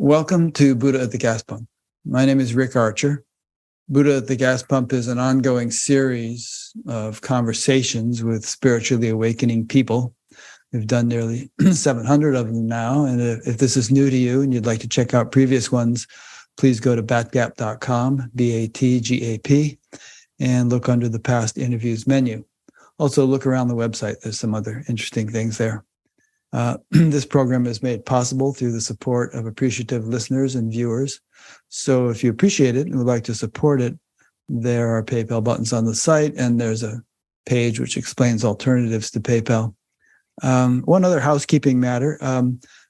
Welcome to Buddha at the Gas Pump. My name is Rick Archer. Buddha at the Gas Pump is an ongoing series of conversations with spiritually awakening people. We've done nearly 700 of them now. And if this is new to you and you'd like to check out previous ones, please go to batgap.com, BATGAP, and look under the past interviews menu. Also look around the website. There's some other interesting things there. This program is made possible through the support of appreciative listeners and viewers. So if you appreciate it and would like to support it, there are PayPal buttons on the site, and there's a page which explains alternatives to PayPal. One other housekeeping matter.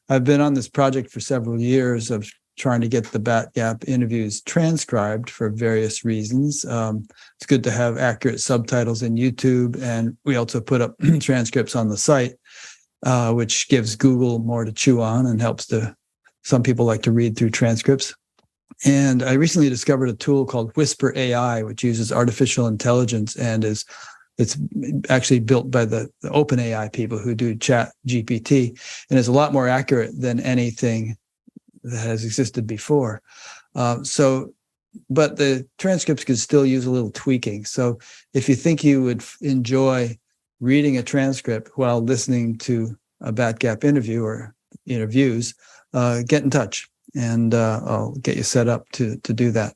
I've been on this project for several years of trying to get the BatGap interviews transcribed for various reasons. It's good to have accurate subtitles in YouTube, and we also put up transcripts on the site, which gives Google more to chew on and helps some people like to read through transcripts. And I recently discovered a tool called Whisper AI, which uses artificial intelligence and it's actually built by the OpenAI people who do Chat GPT, and is a lot more accurate than anything that has existed before. But the transcripts could still use a little tweaking. So if you think you would enjoy reading a transcript while listening to a BatGap interview or interviews, get in touch, and I'll get you set up to do that.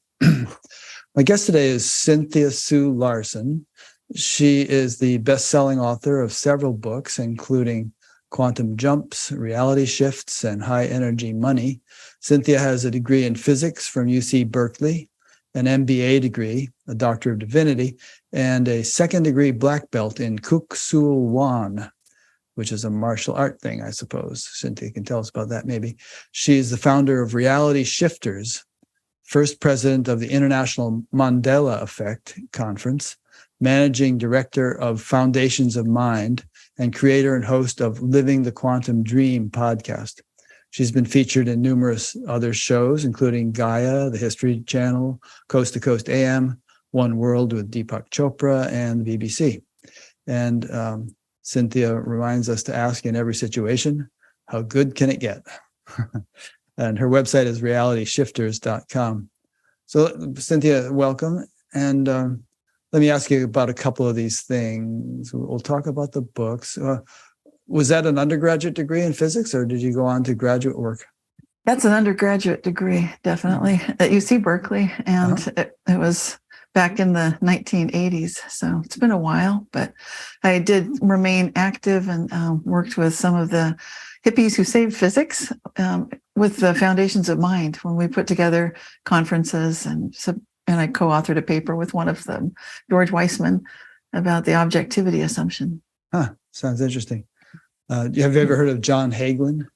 My guest today is Cynthia Sue Larson. She is the best-selling author of several books, including Quantum Jumps, Reality Shifts, and High Energy Money. Cynthia has a degree in physics from UC Berkeley, an MBA degree, a Doctor of Divinity, and a second-degree black belt in Kuk Sul Wan, which is a martial art thing, I suppose. Cynthia can tell us about that, maybe. She's the founder of Reality Shifters, first president of the International Mandela Effect Conference, managing director of Foundations of Mind, and creator and host of Living the Quantum Dream podcast. She's been featured in numerous other shows, including Gaia, the History Channel, Coast to Coast AM, One World with Deepak Chopra, and the BBC. And Cynthia reminds us to ask in every situation, how good can it get? And her website is realityshifters.com. So Cynthia, welcome. And let me ask you about a couple of these things. We'll talk about the books. Was that an undergraduate degree in physics, or did you go on to graduate work? That's an undergraduate degree, definitely, at UC Berkeley. And it was back in the 1980s. So it's been a while, but I did remain active and worked with some of the hippies who saved physics with the Foundations of Mind when we put together conferences. And I co-authored a paper with one of them, George Weissman, about the objectivity assumption. Sounds interesting. Have you ever heard of John Hagelin?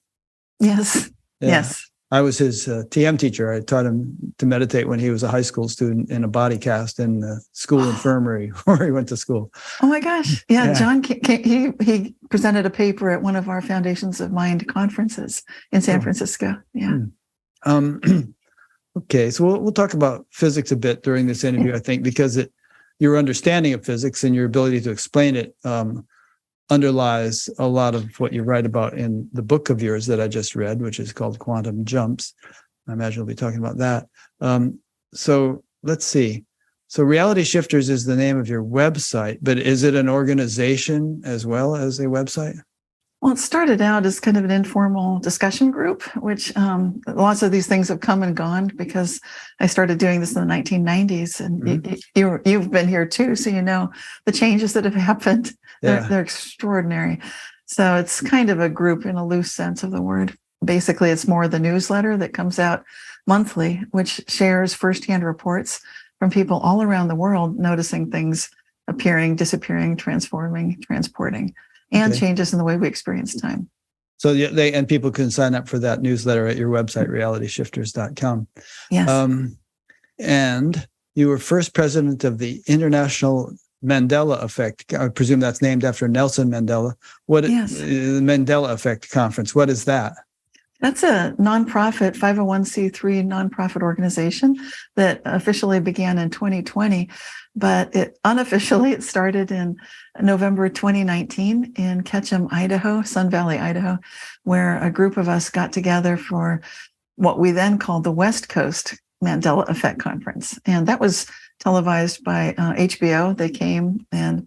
Yes. Yeah. Yes. I was his TM teacher. I taught him to meditate when he was a high school student in a body cast in the school infirmary where he went to school. Oh my gosh. Yeah. John, he presented a paper at one of our Foundations of Mind conferences in San Francisco. Yeah. Okay. So we'll talk about physics a bit during this interview, I think, because your understanding of physics and your ability to explain it underlies a lot of what you write about in the book of yours that I just read, which is called Quantum Jumps. I imagine we'll be talking about that. So let's see. So Reality Shifters is the name of your website, but is it an organization as well as a website? Well, it started out as kind of an informal discussion group, which lots of these things have come and gone because I started doing this in the 1990s, and you've been here too, so you know the changes that have happened. They're extraordinary. So it's kind of a group in a loose sense of the word. Basically, it's more the newsletter that comes out monthly, which shares firsthand reports from people all around the world noticing things appearing, disappearing, transforming, transporting, and changes in the way we experience time. So and people can sign up for that newsletter at your website, realityshifters.com. Yes. And you were first president of the International Mandela Effect. I presume that's named after Nelson Mandela. Yes. The Mandela Effect Conference, what is that? That's a nonprofit, 501c3 nonprofit organization that officially began in 2020, but unofficially it started in November 2019 in Ketchum, Idaho, Sun Valley, Idaho, where a group of us got together for what we then called the West Coast Mandela Effect Conference. And that was televised by HBO. They came and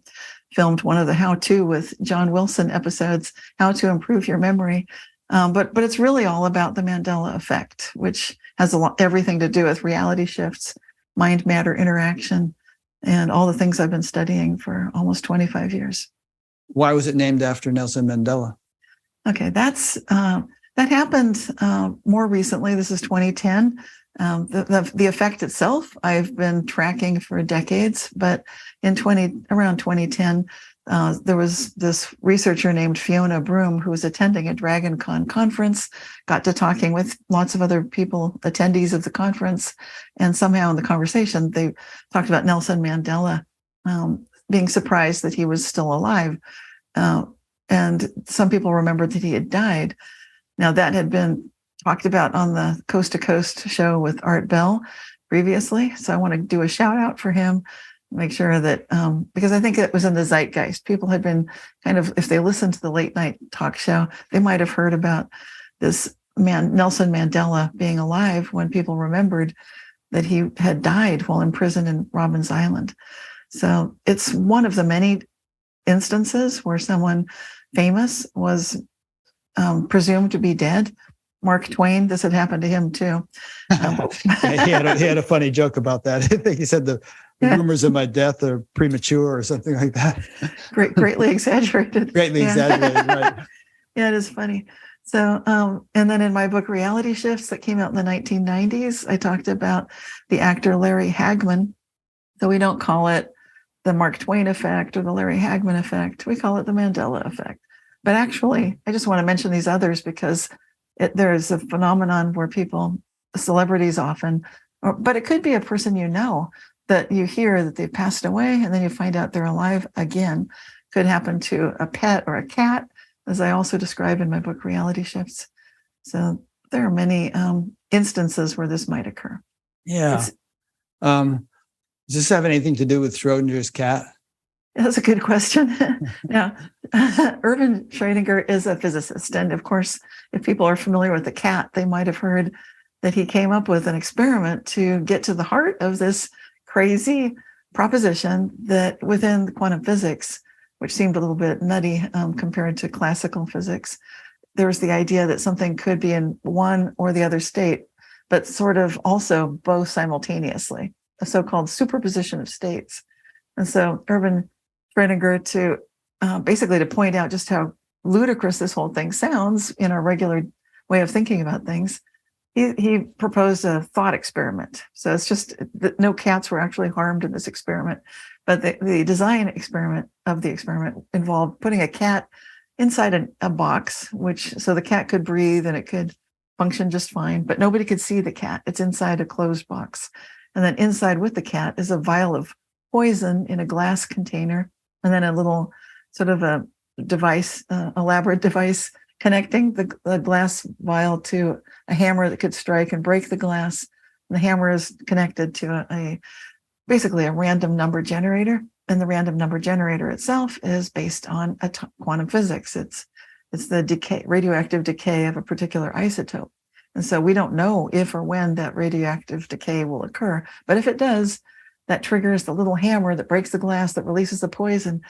filmed one of the how-to with John Wilson episodes, How to Improve Your Memory. But it's really all about the Mandela effect, which has everything to do with reality shifts, mind-matter interaction, and all the things I've been studying for almost 25 years. Why was it named after Nelson Mandela? Okay, that happened more recently. This is 2010. The effect itself, I've been tracking for decades, but around 2010, there was this researcher named Fiona Broom who was attending a DragonCon conference, got to talking with lots of other people, attendees of the conference, and somehow in the conversation, they talked about Nelson Mandela, being surprised that he was still alive. And some people remembered that he had died. Now, that had been talked about on the Coast to Coast show with Art Bell previously. So I want to do a shout out for him, make sure that, because I think it was in the zeitgeist. People had been kind of, if they listened to the late night talk show, they might have heard about this man, Nelson Mandela, being alive when people remembered that he had died while in prison in Robbins Island. So it's one of the many instances where someone famous was presumed to be dead. Mark Twain, this had happened to him too. he had a funny joke about that. I think he said the rumors of my death are premature or something like that. Greatly exaggerated. Exaggerated, right. Yeah, it is funny. So, and then in my book, Reality Shifts, that came out in the 1990s, I talked about the actor Larry Hagman. So we don't call it the Mark Twain effect or the Larry Hagman effect. We call it the Mandela effect. But actually, I just want to mention these others because there's a phenomenon where celebrities often, but it could be a person you know, that you hear that they've passed away and then you find out they're alive again. Could happen to a pet or a cat, as I also describe in my book, Reality Shifts. So there are many instances where this might occur. Yeah. Does this have anything to do with Schrodinger's cat? That's a good question. Now, Erwin Schrödinger is a physicist. And of course, if people are familiar with the cat, they might have heard that he came up with an experiment to get to the heart of this crazy proposition that within quantum physics, which seemed a little bit nutty compared to classical physics, there's the idea that something could be in one or the other state, but sort of also both simultaneously, a so-called superposition of states. And so Erwin Schrödinger, to basically to point out just how ludicrous this whole thing sounds in our regular way of thinking about things, he proposed a thought experiment. So it's just that no cats were actually harmed in this experiment, but the design experiment involved putting a cat inside a box, so the cat could breathe and it could function just fine, but nobody could see the cat. It's inside a closed box. And then inside with the cat is a vial of poison in a glass container, and then a little sort of a device, elaborate device connecting the glass vial to a hammer that could strike and break the glass. The hammer is connected to basically a random number generator, and the random number generator itself is based on quantum physics. It's the radioactive decay of a particular isotope. And so we don't know if or when that radioactive decay will occur, but if it does, that triggers the little hammer that breaks the glass that releases the poison.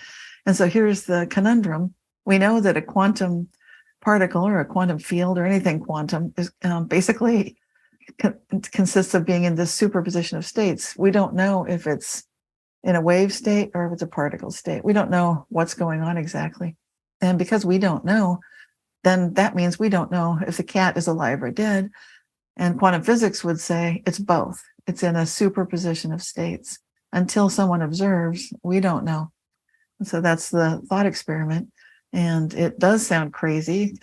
And so here's the conundrum. We know that a quantum particle or a quantum field or anything quantum is basically consists of being in this superposition of states. We don't know if it's in a wave state or if it's a particle state. We don't know what's going on exactly. And because we don't know, then that means we don't know if the cat is alive or dead. And quantum physics would say it's both. It's in a superposition of states. Until someone observes, we don't know. And so that's the thought experiment. And it does sound crazy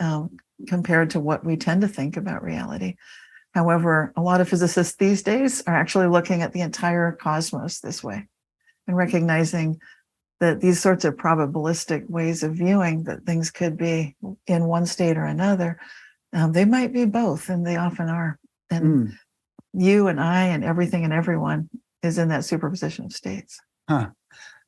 compared to what we tend to think about reality. However, a lot of physicists these days are actually looking at the entire cosmos this way and recognizing that these sorts of probabilistic ways of viewing that things could be in one state or another, they might be both, and they often are. And you and I and everything and everyone is in that superposition of states. Huh.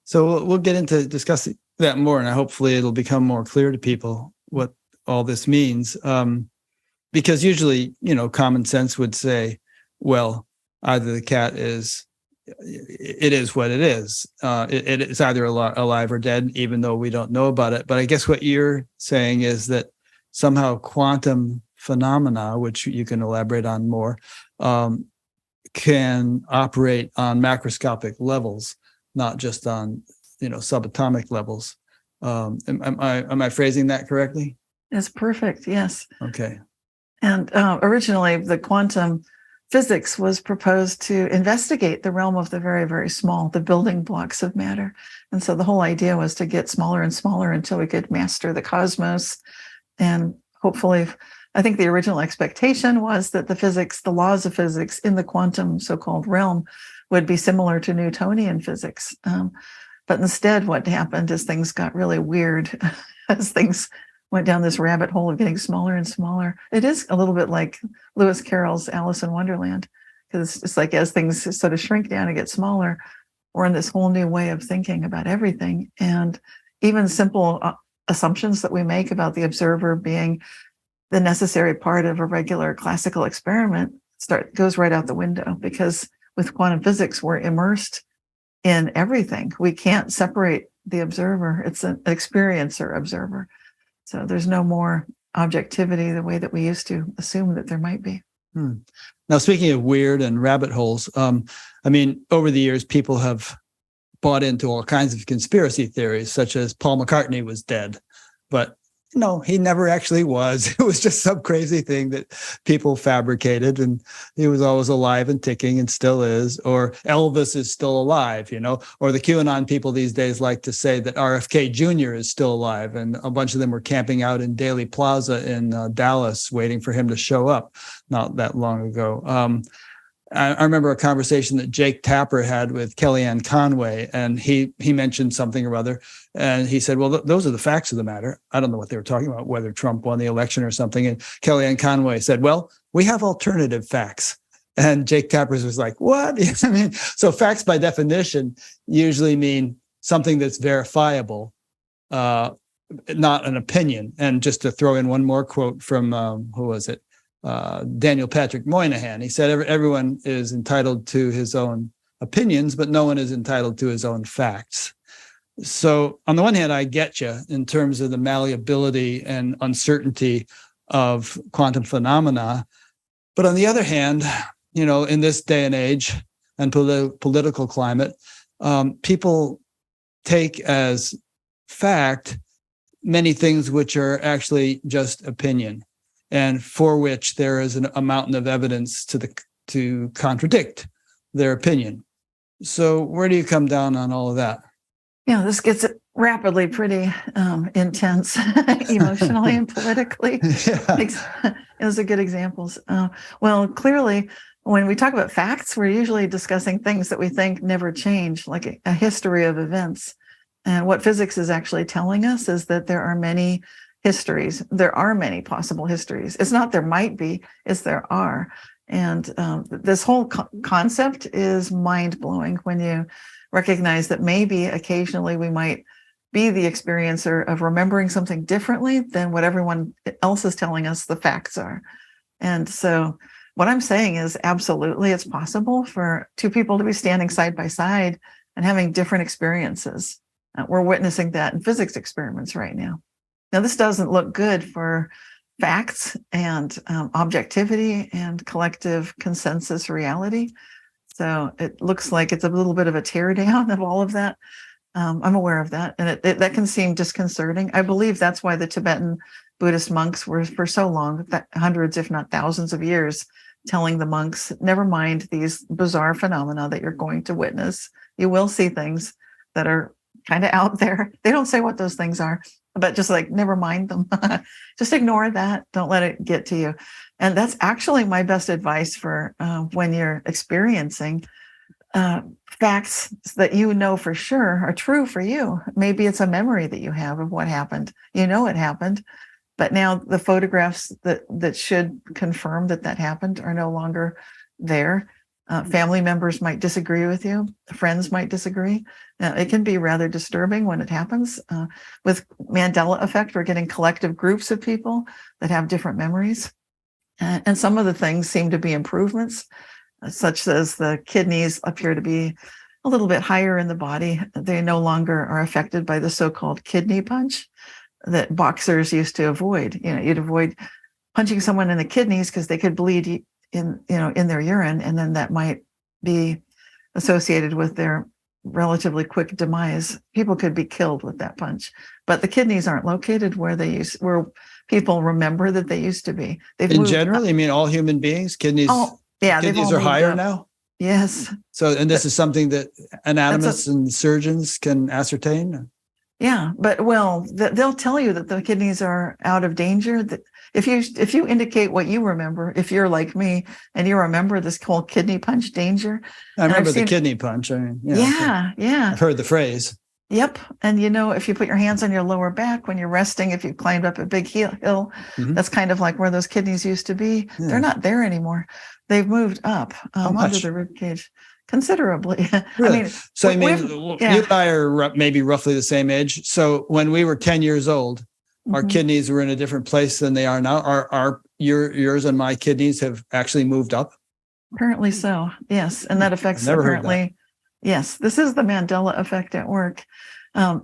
So we'll get into discussing that more, and hopefully it'll become more clear to people what all this means. because usually, common sense would say, well, either the cat is what it is. It is either alive or dead, even though we don't know about it. But I guess what you're saying is that somehow quantum phenomena, which you can elaborate on more, can operate on macroscopic levels, not just on subatomic levels. Am I phrasing that correctly? It's perfect. Yes. Okay. And originally, the quantum physics was proposed to investigate the realm of the very, very small, the building blocks of matter. And so the whole idea was to get smaller and smaller until we could master the cosmos. And hopefully, I think the original expectation was that the laws of physics in the quantum so-called realm would be similar to Newtonian physics. But instead, what happened is things got really weird as things went down this rabbit hole of getting smaller and smaller. It is a little bit like Lewis Carroll's Alice in Wonderland, because it's like as things sort of shrink down and get smaller, we're in this whole new way of thinking about everything. And even simple assumptions that we make about the observer being the necessary part of a regular classical experiment goes right out the window, because with quantum physics, we're immersed in everything. We can't separate the observer. It's an experiencer observer. So there's no more objectivity the way that we used to assume that there might be. Now, speaking of weird and rabbit holes, over the years, people have bought into all kinds of conspiracy theories, such as Paul McCartney was dead. But no, he never actually was. It was just some crazy thing that people fabricated, and he was always alive and ticking and still is. Or Elvis is still alive, or the QAnon people these days like to say that RFK Jr. is still alive, and a bunch of them were camping out in Daley Plaza in Dallas waiting for him to show up not that long ago. I remember a conversation that Jake Tapper had with Kellyanne Conway, and he mentioned something or other, and he said, well, those are the facts of the matter. I don't know what they were talking about, whether Trump won the election or something. And Kellyanne Conway said, well, we have alternative facts. And Jake Tapper was like, what? So facts by definition usually mean something that's verifiable, not an opinion. And just to throw in one more quote from, who was it? Daniel Patrick Moynihan. He said everyone is entitled to his own opinions, but no one is entitled to his own facts. So on the one hand, I get you in terms of the malleability and uncertainty of quantum phenomena. But on the other hand, in this day and age and political climate, people take as fact many things which are actually just opinion, and for which there is a mountain of evidence to contradict their opinion. So where do you come down on all of that? Yeah, this gets rapidly pretty intense emotionally and politically. Yeah. Those are good examples. Well, clearly, when we talk about facts, we're usually discussing things that we think never change, like a history of events. And what physics is actually telling us is that there are many histories. There are many possible histories. It's not there might be, it's there are. And this whole concept is mind-blowing when you recognize that maybe occasionally we might be the experiencer of remembering something differently than what everyone else is telling us the facts are. And so what I'm saying is absolutely it's possible for two people to be standing side by side and having different experiences. We're witnessing that in physics experiments right now. Now, this doesn't look good for facts and objectivity and collective consensus reality. So it looks like it's a little bit of a teardown of all of that. I'm aware of that. And that can seem disconcerting. I believe that's why the Tibetan Buddhist monks were for so long, hundreds, if not thousands of years, telling the monks, never mind these bizarre phenomena that you're going to witness. You will see things that are kind of out there. They don't say what those things are, but just like, never mind them. Just ignore that. Don't let it get to you. And that's actually my best advice for when you're experiencing facts that you know for sure are true for you. Maybe it's a memory that you have of what happened. You know it happened, but now the photographs that should confirm that happened are no longer there. Family members might disagree with you. Friends might disagree. It can be rather disturbing when it happens. With Mandela effect, we're getting collective groups of people that have different memories. And some of the things seem to be improvements, such as the kidneys appear to be a little bit higher in the body. They no longer are affected by the so-called kidney punch that boxers used to avoid. You'd avoid punching someone in the kidneys because they could bleed in their urine, and then that might be associated with their relatively quick demise. People could be killed with that punch, but the kidneys aren't located where people remember that they used to be. They've In moved general, up. you mean all human beings? Kidneys, Oh, yeah, they've kidneys all are moved higher up. now. Yes. So, and this But is something that anatomists that's and surgeons can ascertain. Yeah, but they'll tell you that the kidneys are out of danger. That if you indicate what you remember, if you're like me and you remember this whole kidney punch danger, I and I've remember the seen, kidney punch. I mean, yeah, I've heard the phrase. yep. And if you put your hands on your lower back when you're resting, if you climbed up a big hill, Mhm. that's kind of like where those kidneys used to be. Yeah. They're not there anymore. They've moved up How under much? the rib cage considerably. Really? I mean, So, I mean, we've- you yeah. and I are maybe roughly the same age. So when we were 10 years old, our Mhm. kidneys were in a different place than they are now. Yours and my kidneys have actually moved up? Apparently so, yes. And that affects never heard that. apparently, yes, this is the Mandela effect at work.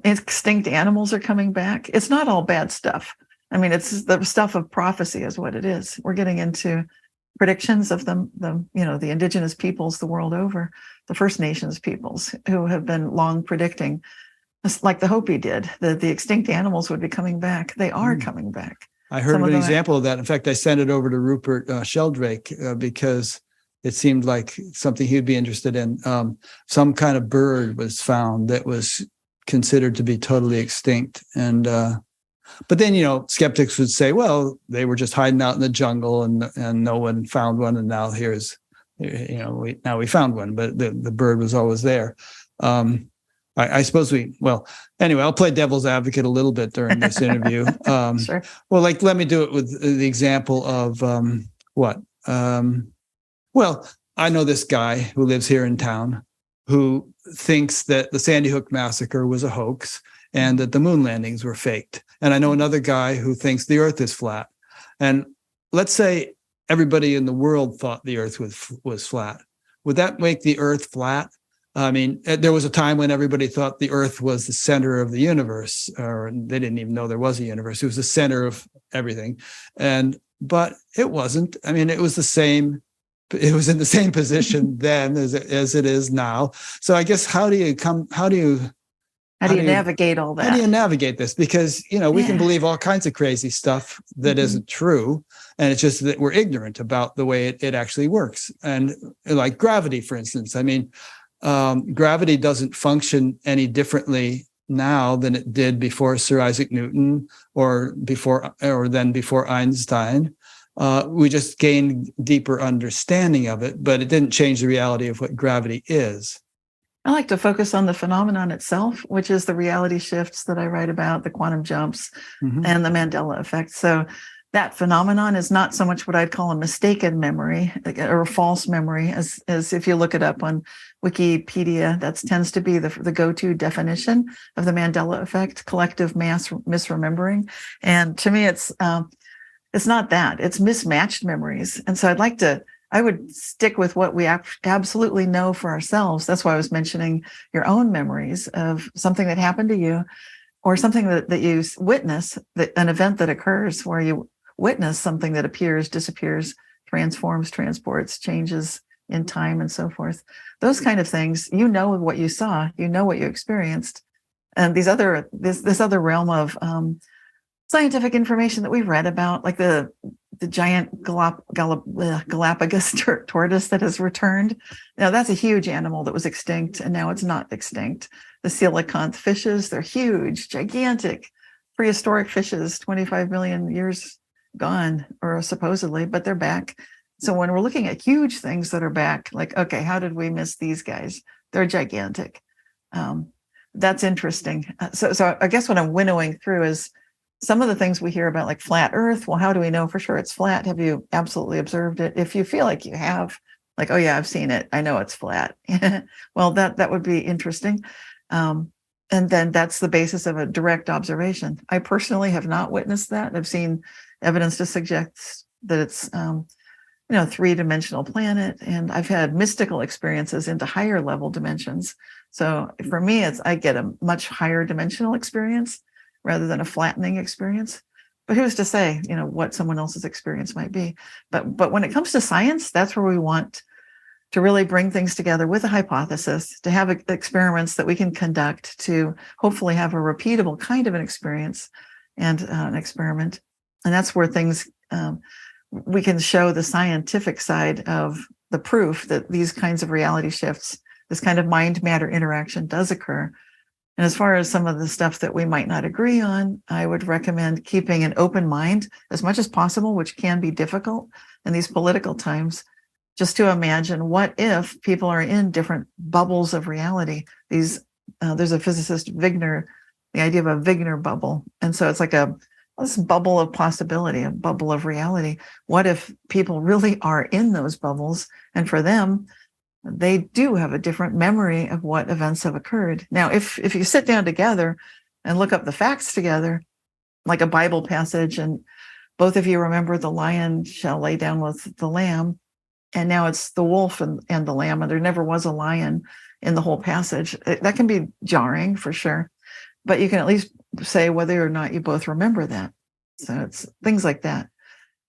Extinct animals are coming back. It's not all bad stuff. I mean, it's the stuff of prophecy is what it is. We're getting into predictions of the indigenous peoples the world over, the First Nations peoples who have been long predicting, just like the Hopi did, that the extinct animals would be coming back. They are coming back. I heard Some of of an them- example of that. In fact, I sent it over to Rupert Sheldrake because it seemed like something he'd be interested in. Some kind of bird was found that was considered to be totally extinct. And but then, skeptics would say, well, they were just hiding out in the jungle and no one found one. And now we found one, but the bird was always there. I suppose anyway, I'll play devil's advocate a little bit during this interview. Sure. Well, let me do it with the example of what? Well, I know this guy who lives here in town who thinks that the Sandy Hook massacre was a hoax and that the moon landings were faked. And I know another guy who thinks the earth is flat. And let's say everybody in the world thought the earth was flat. Would that make the earth flat? I mean, there was a time when everybody thought the earth was the center of the universe, or they didn't even know there was a universe. It was the center of everything. But it wasn't. I mean, it was the same. It was in the same position then as it is now. So I guess how do you navigate all that? How do you navigate this? Because, we can believe all kinds of crazy stuff that isn't true. And it's just that we're ignorant about the way it actually works. And like gravity, for instance, I mean, gravity doesn't function any differently now than it did before Sir Isaac Newton or before Einstein. We just gained deeper understanding of it, but it didn't change the reality of what gravity is. I like to focus on the phenomenon itself, which is the reality shifts that I write about, the quantum jumps and the Mandela effect. So that phenomenon is not so much what I'd call a mistaken memory or a false memory, as if you look it up on Wikipedia, that tends to be the go-to definition of the Mandela effect, collective mass misremembering. And to me, it's not that, it's mismatched memories. And so I would stick with what we absolutely know for ourselves. That's why I was mentioning your own memories of something that happened to you or something that you witness, an event that occurs where you witness something that appears, disappears, transforms, transports, changes in time and so forth. Those kind of things, what you saw, what you experienced. And this other realm of scientific information that we've read about, like the giant Galapagos tortoise that has returned. Now that's a huge animal that was extinct and now it's not extinct. The coelacanth fishes, they're huge, gigantic, prehistoric fishes, 25 million years gone, or supposedly, but they're back. So when we're looking at huge things that are back, like, okay, how did we miss these guys? They're gigantic. That's interesting. So I guess what I'm winnowing through is some of the things we hear about, like flat Earth. Well, how do we know for sure it's flat? Have you absolutely observed it? If you feel like you have, like, oh yeah, I've seen it, I know it's flat. Well, that would be interesting. And then that's the basis of a direct observation. I personally have not witnessed that. I've seen evidence to suggest that it's, 3-dimensional planet. And I've had mystical experiences into higher level dimensions. So for me, I get a much higher dimensional experience rather than a flattening experience. But who's to say, what someone else's experience might be? But when it comes to science, that's where we want to really bring things together with a hypothesis, to have experiments that we can conduct to hopefully have a repeatable kind of an experience and an experiment. And that's where things, we can show the scientific side of the proof that these kinds of reality shifts, this kind of mind-matter interaction does occur. And as far as some of the stuff that we might not agree on, I would recommend keeping an open mind as much as possible, which can be difficult in these political times, just to imagine what if people are in different bubbles of reality. There's a physicist, Wigner, the idea of a Wigner bubble. And so it's like this bubble of possibility, a bubble of reality. What if people really are in those bubbles? And for them, they do have a different memory of what events have occurred. Now, if you sit down together and look up the facts together, like a Bible passage, and both of you remember the lion shall lay down with the lamb, and now it's the wolf and the lamb, and there never was a lion in the whole passage. That can be jarring for sure, but you can at least say whether or not you both remember that. So it's things like that.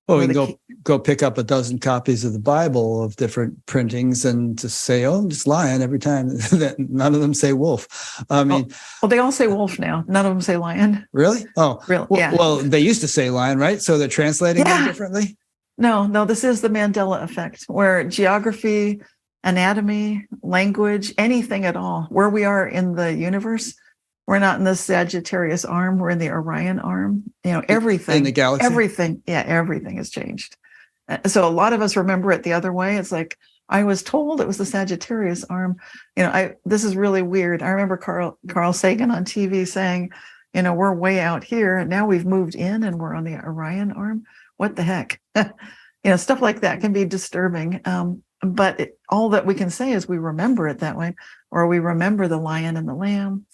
Well, we can go pick up a dozen copies of the Bible of different printings and just say, oh, it's lion every time. None of them say wolf. I mean, well, they all say wolf now. None of them say lion. Really? Oh, really? Well, yeah. Well, they used to say lion, right? So they're translating it differently? No, this is the Mandela effect, where geography, anatomy, language, anything at all, where we are in the universe, we're not in the Sagittarius arm, we're in the Orion arm. Everything. In the galaxy? Everything has changed. So a lot of us remember it the other way. It's like, I was told it was the Sagittarius arm. This is really weird. I remember Carl Sagan on TV saying, we're way out here, and now we've moved in and we're on the Orion arm. What the heck? Stuff like that can be disturbing. But all that we can say is we remember it that way, or we remember the lion and the lamb.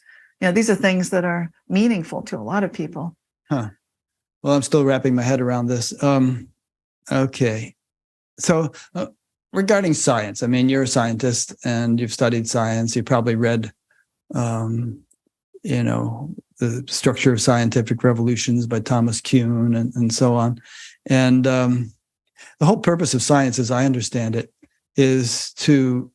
These are things that are meaningful to a lot of people. Huh. Well, I'm still wrapping my head around this. Okay. So regarding science, I mean, you're a scientist and you've studied science. You probably read, the Structure of Scientific Revolutions by Thomas Kuhn and so on. And the whole purpose of science, as I understand it, is to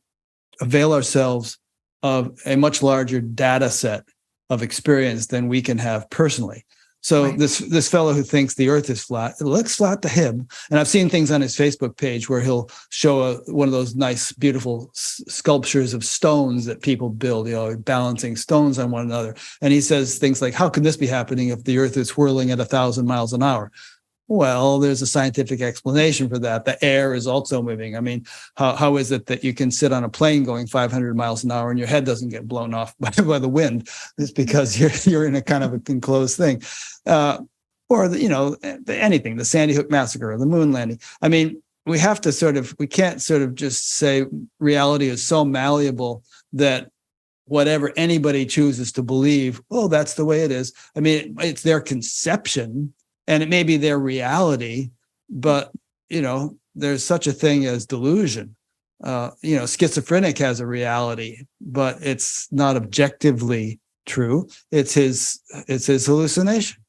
avail ourselves of a much larger data set of experience than we can have personally. So right. This fellow who thinks the earth is flat, it looks flat to him. And I've seen things on his Facebook page where he'll show one of those nice, beautiful sculptures of stones that people build, balancing stones on one another. And he says things like, how can this be happening if the earth is whirling at 1,000 miles an hour? Well, there's a scientific explanation for that. The air is also moving. I mean, how is it that you can sit on a plane going 500 miles an hour and your head doesn't get blown off by the wind? It's because you're in a kind of a enclosed thing. Or anything, the Sandy Hook massacre or the moon landing. I mean, we can't just say reality is so malleable that whatever anybody chooses to believe, that's the way it is. I mean, it's their conception. And it may be their reality, but, there's such a thing as delusion. Schizophrenic has a reality, but it's not objectively true. It's his hallucination,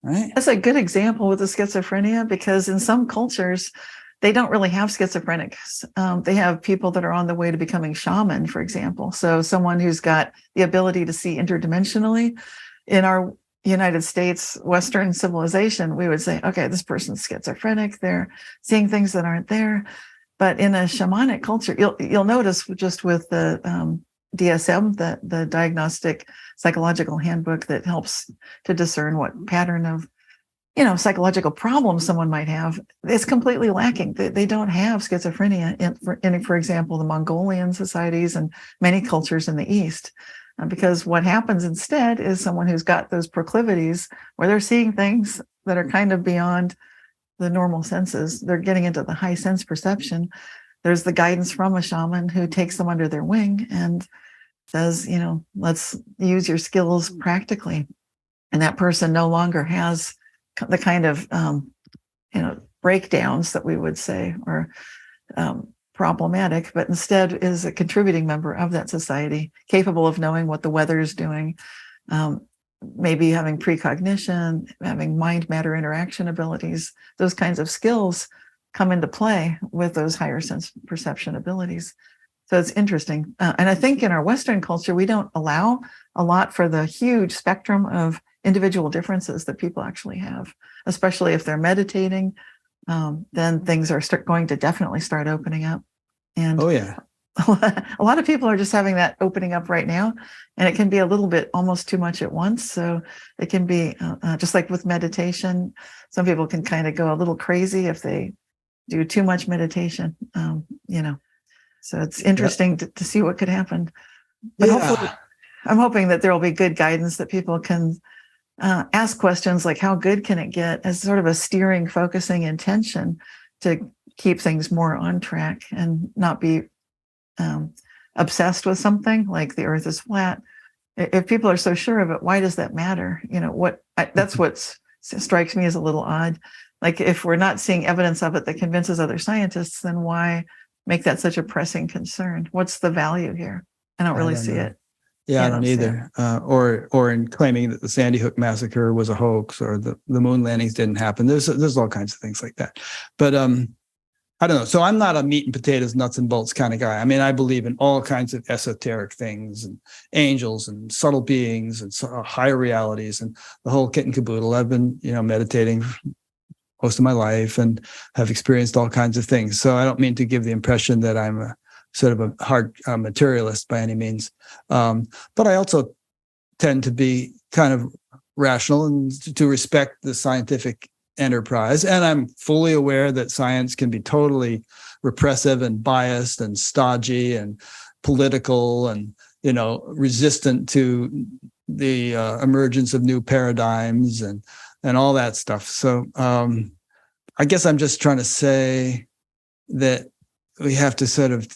right? That's a good example with the schizophrenia, because in some cultures, they don't really have schizophrenics. They have people that are on the way to becoming shaman, for example. So someone who's got the ability to see interdimensionally. In our United States, Western civilization, we would say, okay, this person's schizophrenic. They're seeing things that aren't there. But in a shamanic culture, you'll notice just with the DSM, the Diagnostic Psychological Handbook, that helps to discern what pattern of psychological problems someone might have, it's completely lacking. They don't have schizophrenia in, for example, the Mongolian societies and many cultures in the East. Because what happens instead is someone who's got those proclivities where they're seeing things that are kind of beyond the normal senses. They're getting into the high sense perception. There's the guidance from a shaman who takes them under their wing and says, let's use your skills practically. And that person no longer has the kind of, breakdowns that we would say, or problematic, but instead is a contributing member of that society, capable of knowing what the weather is doing, maybe having precognition, having mind-matter interaction abilities. Those kinds of skills come into play with those higher sense perception abilities. So it's interesting. And I think in our Western culture, we don't allow a lot for the huge spectrum of individual differences that people actually have, especially if they're meditating. Then things are going to definitely start opening up. And Oh, yeah. a lot of people are just having that opening up right now, and it can be a little bit almost too much at once. So it can be just like with meditation. Some people can kind of go a little crazy if they do too much meditation, So it's interesting to see what could happen. But hopefully, I'm hoping that there will be good guidance that people can ask questions like, how good can it get, as sort of a steering, focusing intention to keep things more on track and not be obsessed with something like the earth is flat. If people are so sure of it, why does that matter? That's what strikes me as a little odd. Like, if we're not seeing evidence of it that convinces other scientists, then why make that such a pressing concern? What's the value here? I don't really see it. Yeah, I don't either. Or in claiming that the Sandy Hook massacre was a hoax, or the moon landings didn't happen. There's all kinds of things like that. But I don't know. So I'm not a meat and potatoes, nuts and bolts kind of guy. I mean, I believe in all kinds of esoteric things, and angels and subtle beings and higher realities and the whole kit and caboodle. I've been, meditating most of my life and have experienced all kinds of things. So I don't mean to give the impression that I'm a sort of a hard materialist by any means. But I also tend to be kind of rational and to respect the scientific enterprise. And I'm fully aware that science can be totally repressive and biased and stodgy and political and, resistant to the emergence of new paradigms and all that stuff. So I guess I'm just trying to say that we have to sort of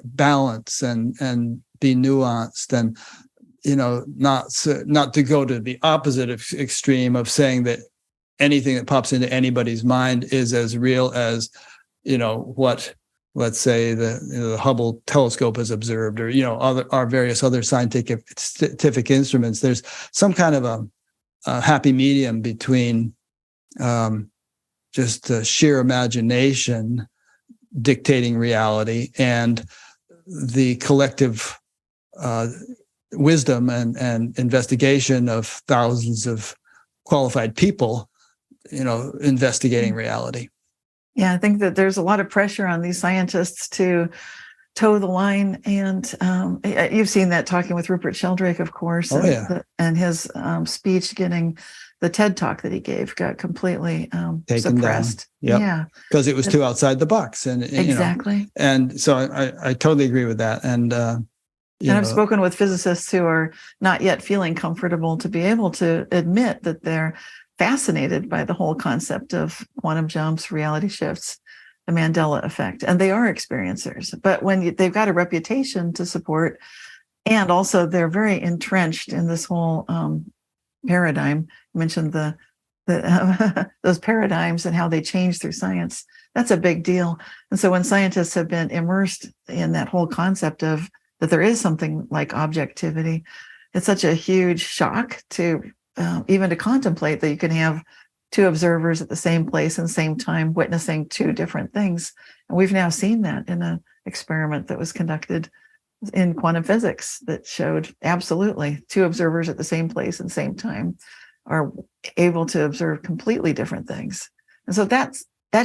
balance and be nuanced and, not to go to the opposite extreme of saying that anything that pops into anybody's mind is as real as, what, let's say, the Hubble telescope has observed, or, our various other scientific instruments. There's some kind of a happy medium between just sheer imagination dictating reality and the collective wisdom and investigation of thousands of qualified people, investigating reality. Yeah, I think that there's a lot of pressure on these scientists to toe the line. And you've seen that talking with Rupert Sheldrake, of course. Oh, yeah. And his speech getting the TED talk that he gave got completely taken suppressed. Down. Yep. Yeah. Because it was too outside the box. And exactly. And so I totally agree with that. And I've spoken with physicists who are not yet feeling comfortable to be able to admit that they're fascinated by the whole concept of quantum jumps, reality shifts, the Mandela effect, and they are experiencers. But when they've got a reputation to support, and also they're very entrenched in this whole paradigm. You mentioned the those paradigms and how they change through science. That's a big deal. And so when scientists have been immersed in that whole concept of that there is something like objectivity, it's such a huge shock to even to contemplate that you can have two observers at the same place and same time witnessing two different things. And we've now seen that in an experiment that was conducted in quantum physics that showed absolutely two observers at the same place and same time are able to observe completely different things. And so that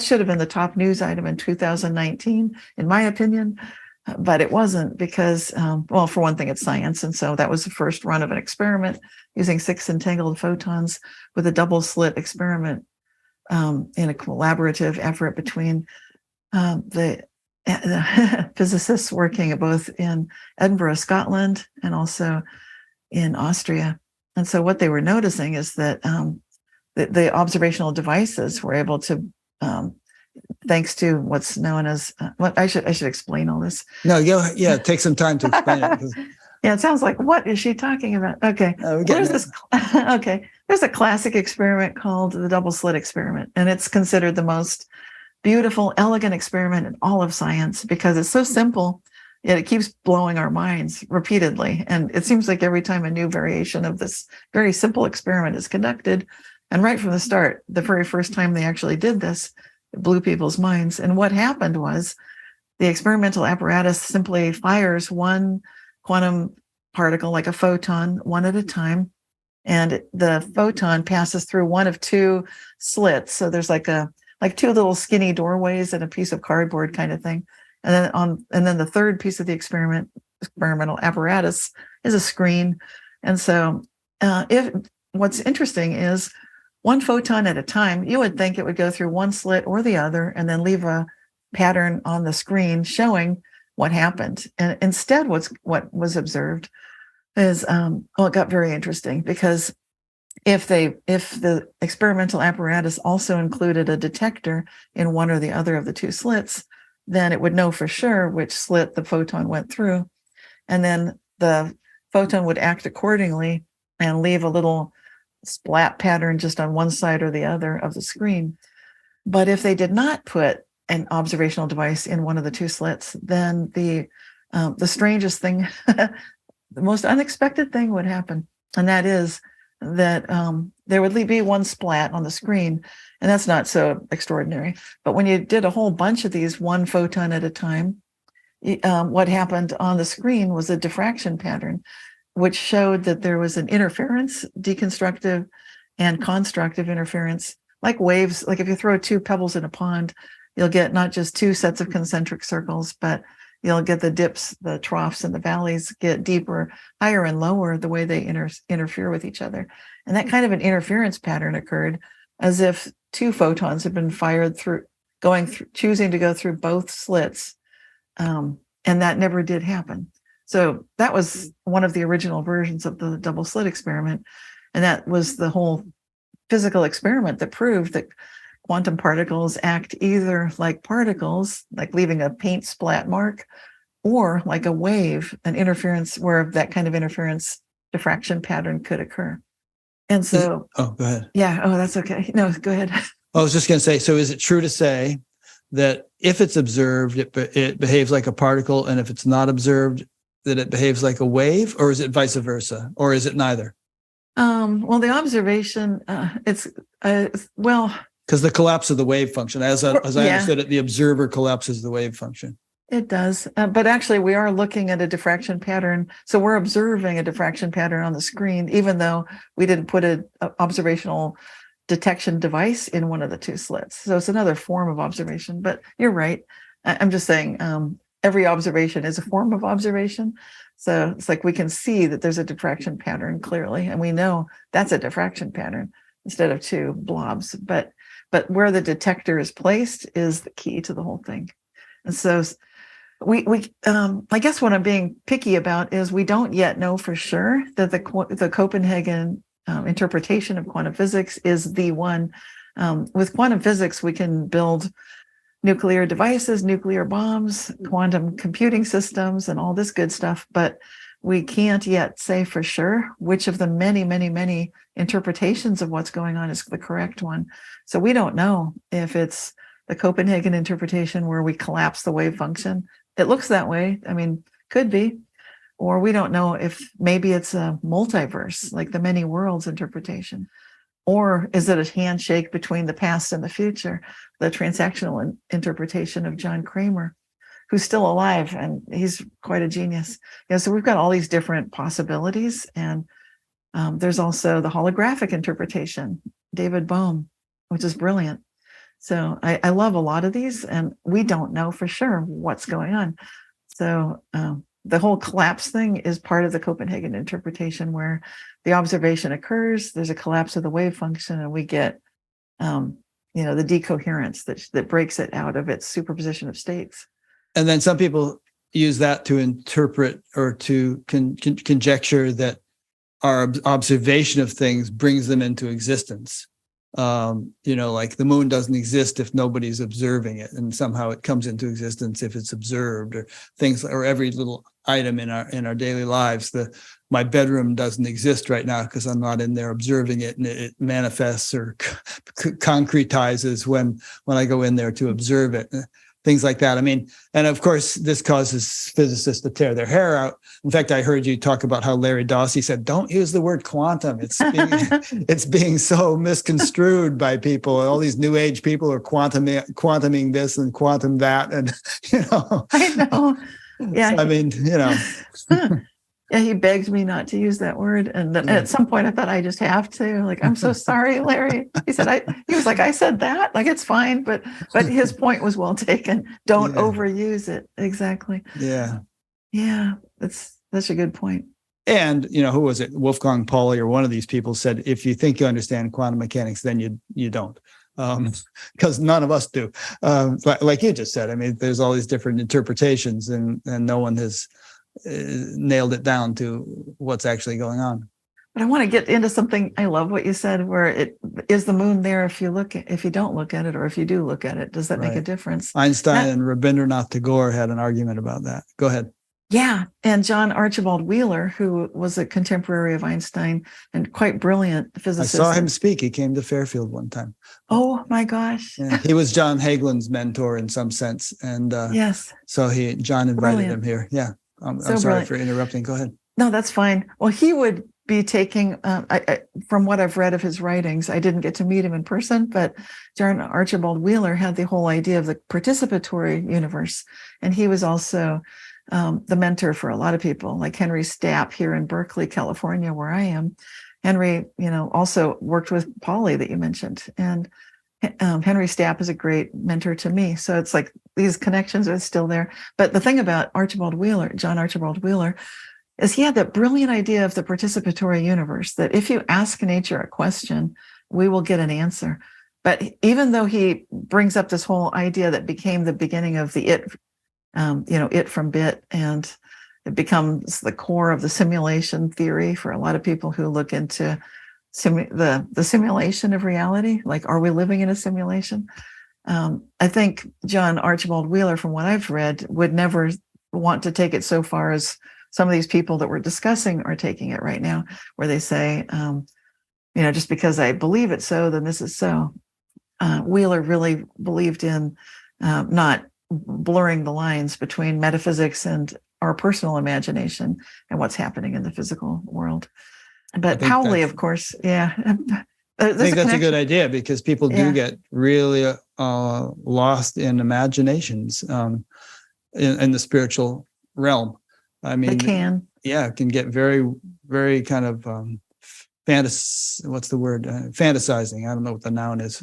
should have been the top news item in 2019, in my opinion. But it wasn't because, well, for one thing, it's science. And so that was the first run of an experiment using 6 entangled photons with a double slit experiment in a collaborative effort between the physicists working both in Edinburgh, Scotland, and also in Austria. And so what they were noticing is that the observational devices were able to thanks to what's known as I should explain all this. No, take some time to explain it. Yeah, it sounds like, what is she talking about? Okay. We're There's getting this, okay. There's a classic experiment called the double slit experiment, and it's considered the most beautiful, elegant experiment in all of science because it's so simple, yet it keeps blowing our minds repeatedly. And it seems like every time a new variation of this very simple experiment is conducted, and right from the start, the very first time they actually did this, it blew people's minds. And what happened was the experimental apparatus simply fires one quantum particle, like a photon, one at a time. And the photon passes through one of two slits. So there's like two little skinny doorways and a piece of cardboard kind of thing. And then the third piece of the experimental apparatus is a screen. And so if what's interesting is one photon at a time, you would think it would go through one slit or the other and then leave a pattern on the screen showing what happened. And instead, what was observed is, it got very interesting because if the experimental apparatus also included a detector in one or the other of the two slits, then it would know for sure which slit the photon went through. And then the photon would act accordingly and leave a little splat pattern just on one side or the other of the screen. But if they did not put an observational device in one of the two slits, then the strangest thing, the most unexpected thing would happen. And that is that there would be one splat on the screen. And that's not so extraordinary. But when you did a whole bunch of these one photon at a time, what happened on the screen was a diffraction pattern, which showed that there was an interference, deconstructive and constructive interference, like waves. Like if you throw two pebbles in a pond, you'll get not just two sets of concentric circles, but you'll get the dips, the troughs, and the valleys get deeper, higher, and lower the way they interfere with each other. And that kind of an interference pattern occurred as if two photons had been fired through, choosing to go through both slits. And that never did happen. So that was one of the original versions of the double slit experiment. And that was the whole physical experiment that proved that quantum particles act either like particles, like leaving a paint splat mark, or like a wave, an interference where that kind of interference diffraction pattern could occur. And so, go ahead. Yeah. Oh, that's okay. No, go ahead. I was just going to say, so is it true to say that if it's observed, it behaves like a particle, and if it's not observed, that it behaves like a wave, or is it vice versa, or is it neither? Well, the observation, because the collapse of the wave function, as I understood it, the observer collapses the wave function. It does. But actually, we are looking at a diffraction pattern. So we're observing a diffraction pattern on the screen, even though we didn't put an observational detection device in one of the two slits. So it's another form of observation. But you're right. I'm just saying every observation is a form of observation. So it's like we can see that there's a diffraction pattern clearly, and we know that's a diffraction pattern instead of two blobs. But where the detector is placed is the key to the whole thing. And so I guess what I'm being picky about is we don't yet know for sure that the Copenhagen interpretation of quantum physics is the one. With quantum physics, we can build nuclear devices, nuclear bombs, quantum computing systems, and all this good stuff. But we can't yet say for sure which of the many, many, many interpretations of what's going on is the correct one. So we don't know if it's the Copenhagen interpretation where we collapse the wave function. It looks that way. I mean, could be. Or we don't know if maybe it's a multiverse, like the many worlds interpretation. Or is it a handshake between the past and the future, the transactional interpretation of John Kramer, who's still alive, and he's quite a genius. Yeah, so we've got all these different possibilities. And there's also the holographic interpretation, David Bohm, which is brilliant. So I love a lot of these, and we don't know for sure what's going on. So the whole collapse thing is part of the Copenhagen interpretation, where the observation occurs, there's a collapse of the wave function, and we get, the decoherence that breaks it out of its superposition of states. And then some people use that to interpret or to conjecture that our observation of things brings them into existence. Like the moon doesn't exist if nobody's observing it, and somehow it comes into existence if it's observed, or things, or every little item in our daily lives. My bedroom doesn't exist right now because I'm not in there observing it, and it manifests or concretizes when I go in there to observe it. Things like that. I mean, and of course, this causes physicists to tear their hair out. In fact, I heard you talk about how Larry Dossey said, "Don't use the word quantum. It's being so misconstrued by people. All these new age people are quantuming this and quantum that, and I know. Yeah. So, I mean, Yeah, he begged me not to use that word, and then at some point I thought I just have to. Like, I'm so sorry, Larry. He was like, I said that. Like, it's fine, but his point was well taken. Don't overuse it. Exactly. Yeah. Yeah, that's such a good point. And who was it? Wolfgang Pauli or one of these people said, if you think you understand quantum mechanics, then you don't. Because none of us do. Like you just said, I mean, there's all these different interpretations, and no one has nailed it down to what's actually going on. But I want to get into something. I love what you said, where it is the moon there if you don't look at it, or if you do look at it, does that make a difference? Einstein and Rabindranath Tagore had an argument about that. Go ahead. Yeah. And John Archibald Wheeler, who was a contemporary of Einstein and quite brilliant physicist. I saw him speak. He came to Fairfield one time. Oh my gosh. Yeah, he was John Hagelin's mentor in some sense. And yes. So John invited him here. Yeah. I'm sorry for interrupting. Go ahead. No, that's fine. Well, he would be taking, from what I've read of his writings, I didn't get to meet him in person, but John Archibald Wheeler had the whole idea of the participatory universe. And he was also the mentor for a lot of people, like Henry Stapp here in Berkeley, California, where I am. Henry, also worked with Pauli that you mentioned. And Henry Stapp is a great mentor to me. So it's like these connections are still there. But the thing about John Archibald Wheeler, is he had that brilliant idea of the participatory universe, that if you ask nature a question, we will get an answer. But even though he brings up this whole idea that became the beginning of the it from bit, and it becomes the core of the simulation theory for a lot of people who look into the simulation of reality, like, are we living in a simulation? I think John Archibald Wheeler, from what I've read, would never want to take it so far as some of these people that we're discussing are taking it right now, where they say, just because I believe it so, then this is so. Wheeler really believed in not blurring the lines between metaphysics and our personal imagination and what's happening in the physical world. But Pauli, of course, yeah. I think that's a good idea, because people do get really lost in imaginations in the spiritual realm. I mean, they can. Yeah, it can get very, very kind of fantasizing. I don't know what the noun is.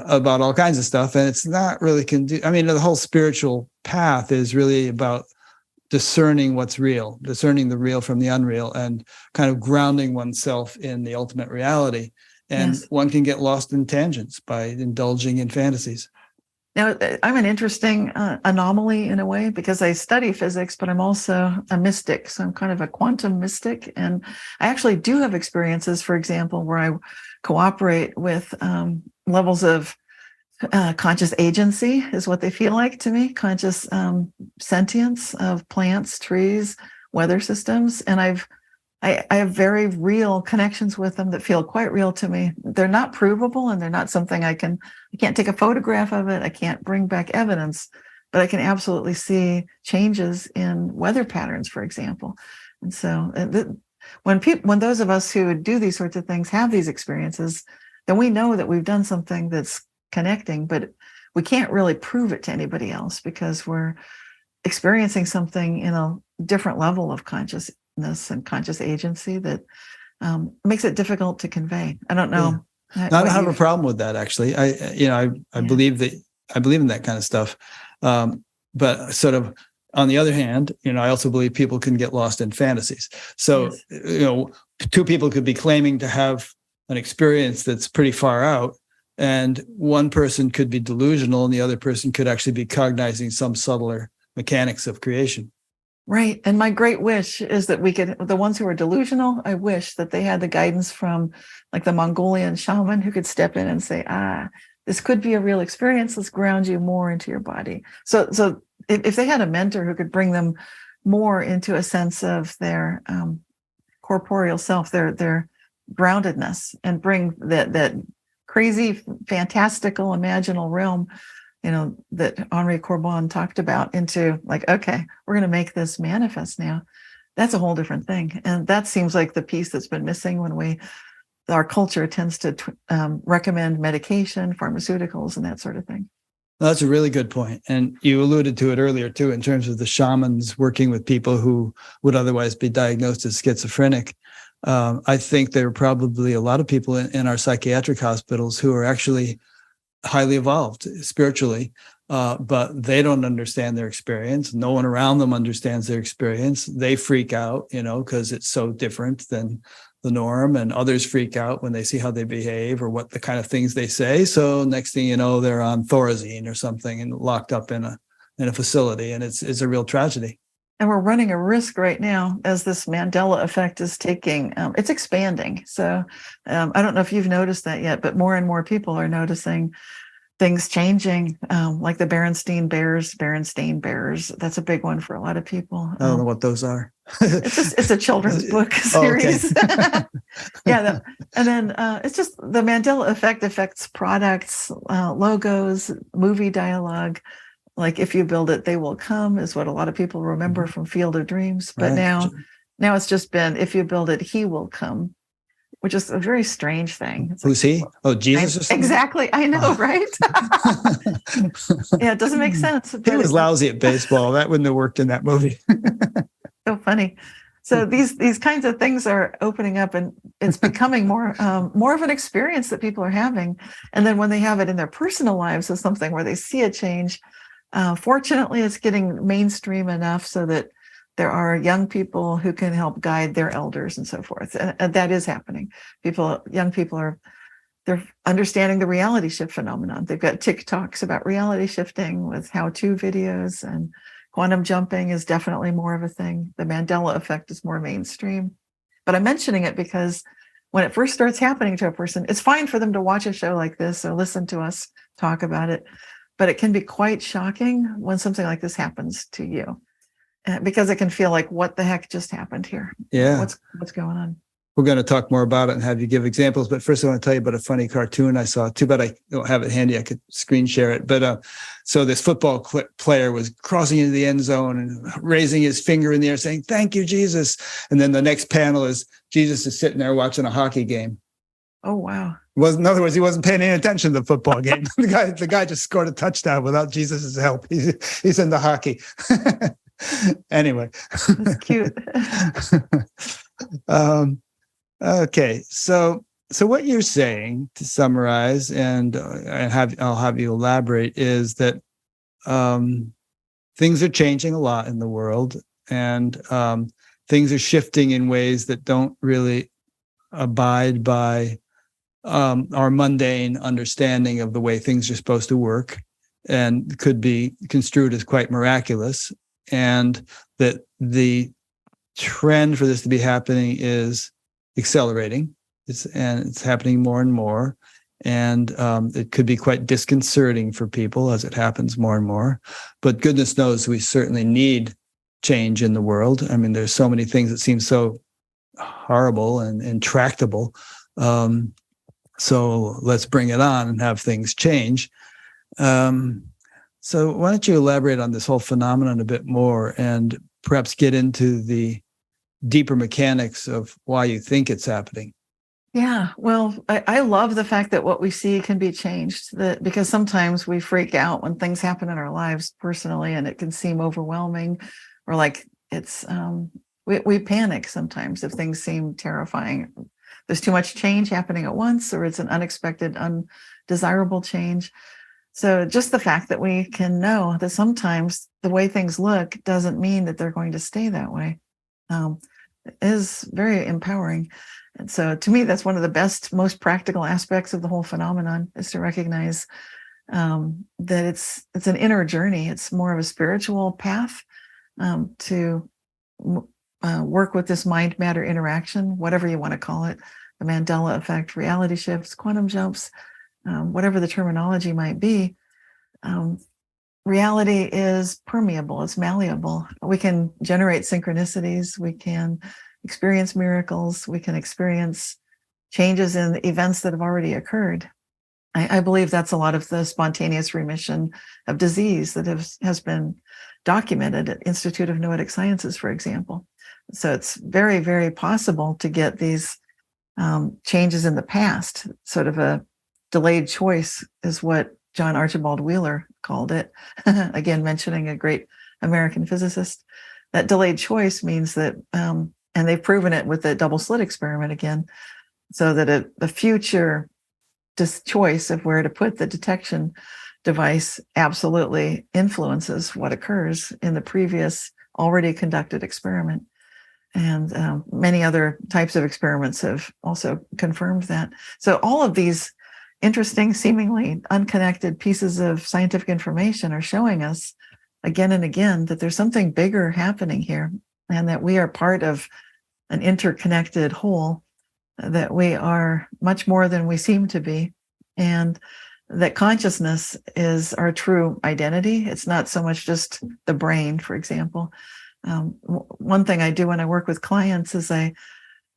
About all kinds of stuff, and it's not really I mean, the whole spiritual path is really about discerning what's real, discerning the real from the unreal, and kind of grounding oneself in the ultimate reality. And one can get lost in tangents by indulging in fantasies. Now, I'm an interesting anomaly in a way, because I study physics, but I'm also a mystic. So I'm kind of a quantum mystic. And I actually do have experiences, for example, where I cooperate with levels of conscious agency, is what they feel like to me, conscious sentience of plants, trees, weather systems. And I have very real connections with them that feel quite real to me. They're not provable, and they're not something I can't take a photograph of it. I can't bring back evidence, but I can absolutely see changes in weather patterns, for example. And so when those of us who do these sorts of things have these experiences, then we know that we've done something that's connecting, but we can't really prove it to anybody else, because we're experiencing something in a different level of consciousness and conscious agency that makes it difficult to convey. I don't know. I don't have a problem with that, actually. I believe in that kind of stuff. But sort of on the other hand, I also believe people can get lost in fantasies. So, two people could be claiming to have an experience that's pretty far out, and one person could be delusional and the other person could actually be cognizing some subtler mechanics of creation. Right. And my great wish is that we could, the ones who are delusional, I wish that they had the guidance from like the Mongolian shaman who could step in and say, this could be a real experience. Let's ground you more into your body. So if they had a mentor who could bring them more into a sense of their corporeal self, their groundedness, and bring that crazy, fantastical, imaginal realm, that Henri Corbin talked about into like, okay, we're going to make this manifest now. That's a whole different thing. And that seems like the piece that's been missing when our culture tends to recommend medication, pharmaceuticals, and that sort of thing. That's a really good point. And you alluded to it earlier too, in terms of the shamans working with people who would otherwise be diagnosed as schizophrenic. I think there are probably a lot of people in our psychiatric hospitals who are actually highly evolved spiritually, but they don't understand their experience. No one around them understands their experience. They freak out, because it's so different than the norm, and others freak out when they see how they behave or what the kind of things they say. So next thing you know, they're on Thorazine or something and locked up in a facility, and it's a real tragedy. And we're running a risk right now as this Mandela effect is it's expanding. So I don't know if you've noticed that yet, but more and more people are noticing things changing, like the Berenstain Bears. That's a big one for a lot of people. I don't know what those are. It's a children's book series. Okay. Yeah. And then it's just the Mandela effect affects products, logos, movie dialogue. Like, if you build it, they will come, is what a lot of people remember from Field of Dreams. But Right. now it's just been, if you build it, he will come, which is a very strange thing. It's Who's he? Oh, Jesus or something? Exactly. I know, right? Yeah, it doesn't make sense. He was lousy at baseball. That wouldn't have worked in that movie. So funny. So these kinds of things are opening up, and it's becoming more of an experience that people are having. And then when they have it in their personal lives as something where they see a change, fortunately, it's getting mainstream enough so that there are young people who can help guide their elders and so forth. And that is happening. Young people they're understanding the reality shift phenomenon. They've got TikToks about reality shifting with how-to videos, and quantum jumping is definitely more of a thing. The Mandela effect is more mainstream. But I'm mentioning it because when it first starts happening to a person, it's fine for them to watch a show like this or listen to us talk about it. But it can be quite shocking when something like this happens to you, because it can feel like, what the heck just happened here? Yeah. What's going on? We're going to talk more about it and have you give examples. But first, I want to tell you about a funny cartoon I saw. Too bad I don't have it handy. I could screen share it. But so this football player was crossing into the end zone and raising his finger in the air saying, "Thank you, Jesus." And then the next panel is Jesus is sitting there watching a hockey game. Oh, wow. In other words, he wasn't paying any attention to the football game. the guy just scored a touchdown without Jesus's help. He's into hockey. Anyway. That's cute. Okay, so what you're saying, to summarize, and I'll have you elaborate, is that things are changing a lot in the world, and things are shifting in ways that don't really abide by our mundane understanding of the way things are supposed to work, and could be construed as quite miraculous, and that the trend for this to be happening is accelerating. It's happening more and more, and it could be quite disconcerting for people as it happens more and more. But goodness knows we certainly need change in the world. I mean, there's so many things that seem so horrible and intractable. So let's bring it on and have things change. So why don't you elaborate on this whole phenomenon a bit more, and perhaps get into the deeper mechanics of why you think it's happening? Yeah, well, I love the fact that what we see can be changed, because sometimes we freak out when things happen in our lives personally, and it can seem overwhelming, or like it's we panic sometimes if things seem terrifying. There's too much change happening at once, or it's an unexpected, undesirable change. So just the fact that we can know that sometimes the way things look doesn't mean that they're going to stay that way is very empowering. And so to me, that's one of the best, most practical aspects of the whole phenomenon, is to recognize that it's an inner journey. It's more of a spiritual path to work with this mind matter interaction, whatever you want to call it, the Mandela effect, reality shifts, quantum jumps, whatever the terminology might be. Reality is permeable, it's malleable. We can generate synchronicities, we can experience miracles, we can experience changes in events that have already occurred. I believe that's a lot of the spontaneous remission of disease that has been documented at Institute of Noetic Sciences, for example. So it's very, very possible to get these changes in the past. Sort of a delayed choice is what John Archibald Wheeler called it. Again, mentioning a great American physicist. That delayed choice means that, and they've proven it with the double slit experiment again, so that the future choice of where to put the detection device absolutely influences what occurs in the previous already conducted experiment. And many other types of experiments have also confirmed that. So all of these interesting, seemingly unconnected pieces of scientific information are showing us again and again that there's something bigger happening here, and that we are part of an interconnected whole, that we are much more than we seem to be, and that consciousness is our true identity. It's not so much just the brain, for example. One thing I do when I work with clients is I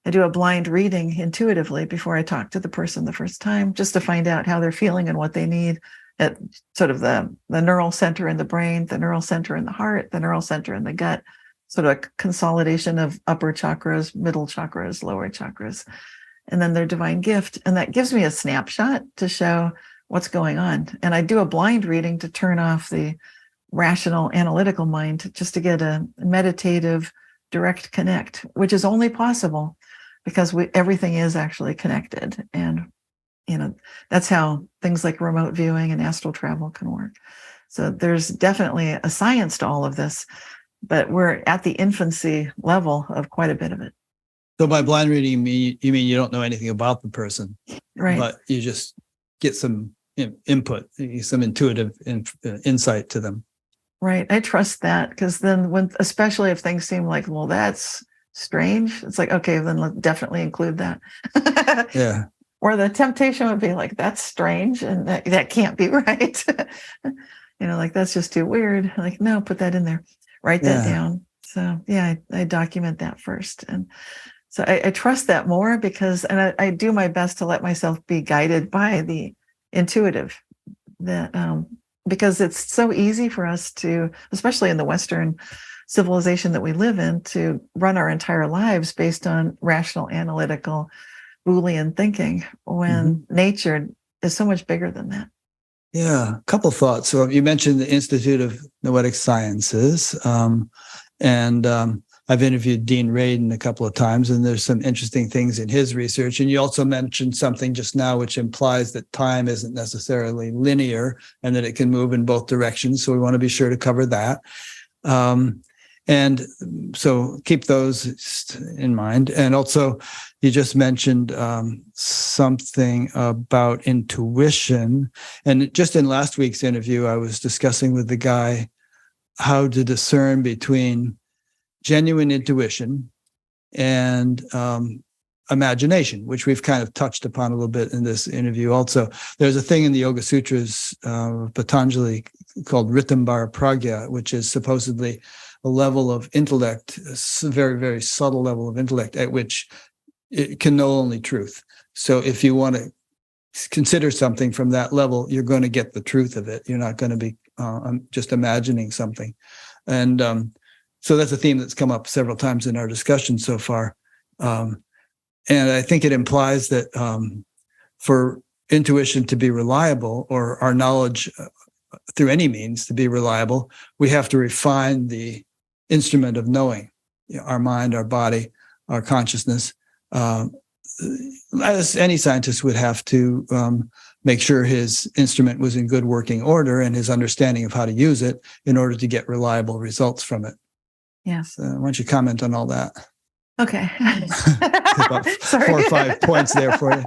do a blind reading intuitively before I talk to the person the first time, just to find out how they're feeling and what they need at sort of the neural center in the brain, the neural center in the heart, the neural center in the gut, sort of a consolidation of upper chakras, middle chakras, lower chakras, and then their divine gift. And that gives me a snapshot to show what's going on. And I do a blind reading to turn off the rational analytical mind, just to get a meditative direct connect, which is only possible because everything is actually connected. And that's how things like remote viewing and astral travel can work. So there's definitely a science to all of this, but we're at the infancy level of quite a bit of it. So by blind reading, you mean you don't know anything about the person, right? But you just get some input, some intuitive insight to them. Right. I trust that, because then especially if things seem like, well, that's strange, it's like, okay, then let's definitely include that. Yeah. Or the temptation would be like, that's strange and that can't be right. Like, that's just too weird. Like, no, put that in there, write that down. So yeah, I document that first. And so I trust that more because I do my best to let myself be guided by the intuitive, that because it's so easy for us to, especially in the Western civilization that we live in, to run our entire lives based on rational, analytical, Boolean thinking, when nature is so much bigger than that. Yeah, a couple thoughts. So you mentioned the Institute of Noetic Sciences, and I've interviewed Dean Radin a couple of times, and there's some interesting things in his research. And you also mentioned something just now which implies that time isn't necessarily linear and that it can move in both directions. So we want to be sure to cover that. And so keep those in mind. And also, you just mentioned something about intuition. And just in last week's interview, I was discussing with the guy how to discern between genuine intuition and imagination, which we've kind of touched upon a little bit in this interview. Also, there's a thing in the Yoga Sutras of Patanjali called Ritambhara Pragya, which is supposedly a level of intellect, a very, very subtle level of intellect at which it can know only truth. So if you want to consider something from that level, you're going to get the truth of it. You're not going to be just imagining something. And so that's a theme that's come up several times in our discussion so far. And I think it implies that for intuition to be reliable, or our knowledge through any means to be reliable, we have to refine the instrument of knowing, our mind, our body, our consciousness. As any scientist would have to make sure his instrument was in good working order and his understanding of how to use it in order to get reliable results from it. Yes. Why don't you comment on all that? Okay. About Sorry. 4 or 5 points there for you.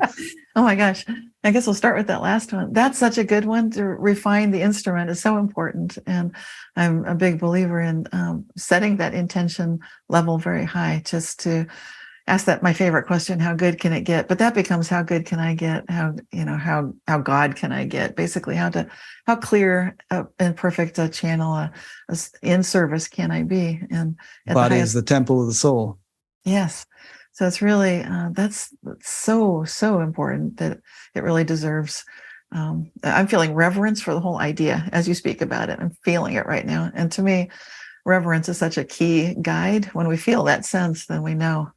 Oh my gosh. I guess we'll start with that last one. That's such a good one. To refine the instrument is so important. And I'm a big believer in setting that intention level very high, just to ask that my favorite question, how good can it get? But that becomes how good can I get? How God can I get? Basically, how clear and perfect a channel in service can I be? And at Body the is highest, the temple of the soul. yes. So it's really that's so important that it really deserves. I'm feeling reverence for the whole idea as you speak about it. I'm feeling it right now, and to me, reverence is such a key guide. When we feel that sense, then we know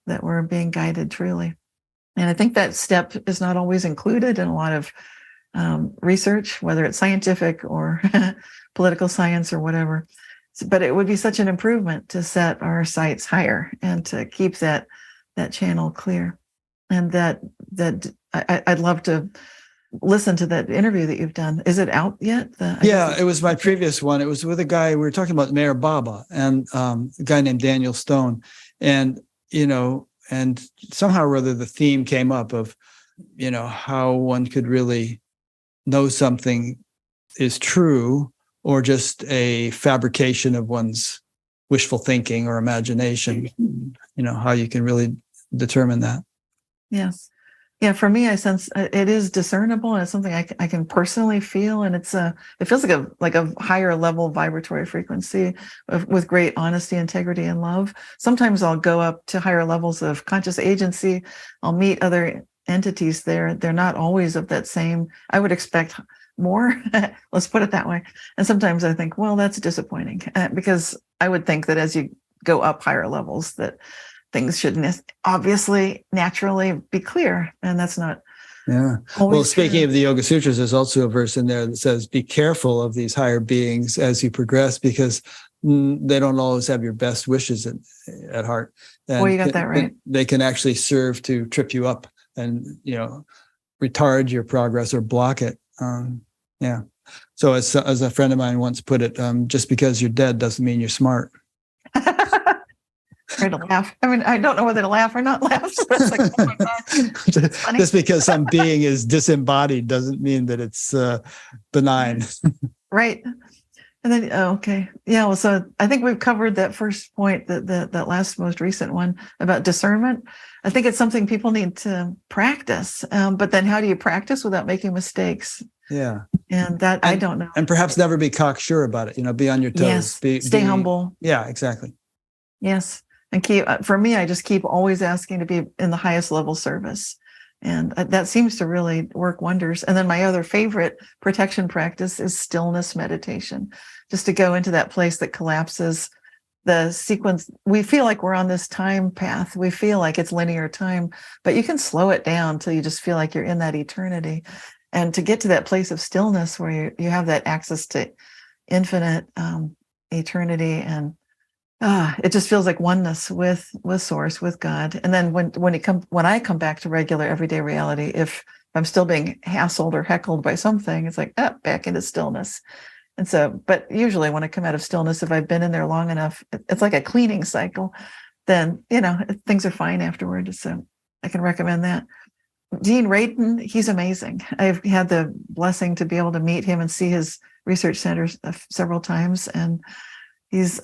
that we're being guided truly. And I think that step is not always included in a lot of research, whether it's scientific or political science or whatever. But it would be such an improvement to set our sights higher and to keep that channel clear. And I'd love to listen to that interview that you've done. Is it out yet? It was my previous one. It was with a guy, we were talking about Meher Baba and a guy named Daniel Stone. And, and somehow or other the theme came up of, how one could really know something is true or just a fabrication of one's wishful thinking or imagination, how you can really determine that. Yes. Yeah, for me, I sense it is discernible, and it's something I can personally feel, and it feels like a higher level vibratory frequency with great honesty, integrity, and love. Sometimes I'll go up to higher levels of conscious agency. I'll meet other entities there. They're not always of that same. I would expect more. Let's put it that way. And sometimes I think, well, that's disappointing because I would think that as you go up higher levels, that things should obviously naturally be clear, and that's not. Yeah. Well, speaking of the Yoga Sutras, there's also a verse in there that says, "Be careful of these higher beings as you progress, because they don't always have your best wishes at heart." And well, you got that right. They can actually serve to trip you up and retard your progress or block it. Yeah. So as a friend of mine once put it, just because you're dead doesn't mean you're smart. Try to laugh. I mean, I don't know whether to laugh or not laugh. So it's like, oh my God. Just because some being is disembodied doesn't mean that it's benign. Right. And then, okay. Yeah. Well, so I think we've covered that first point, that last most recent one about discernment. I think it's something people need to practice. But then how do you practice without making mistakes? Yeah. And I don't know. And perhaps never be cocksure about it. Be on your toes. Yes. Stay humble. Yeah, exactly. Yes. And for me, I just keep always asking to be in the highest level service. And that seems to really work wonders. And then my other favorite protection practice is stillness meditation, just to go into that place that collapses the sequence. We feel like we're on this time path. We feel like it's linear time, but you can slow it down till you just feel like you're in that eternity. And to get to that place of stillness where you have that access to infinite eternity, and it just feels like oneness with Source, with God. And then when I come back to regular everyday reality, if I'm still being hassled or heckled by something, it's like back into stillness. And so, but usually when I come out of stillness, if I've been in there long enough, it's like a cleaning cycle. Then things are fine afterward. So I can recommend that. Dean Radin, he's amazing. I've had the blessing to be able to meet him and see his research centers several times, and he's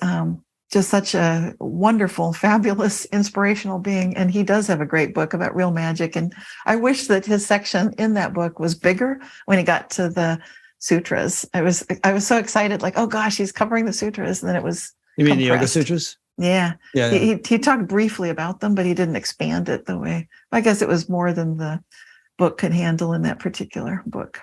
just such a wonderful, fabulous, inspirational being. And he does have a great book about real magic. And I wish that his section in that book was bigger when he got to the sutras. I was so excited, like, oh gosh, he's covering the sutras. And then it was You mean the Yoga Sutras? Yeah. Yeah. He talked briefly about them, but he didn't expand it the way. I guess it was more than the book could handle in that particular book.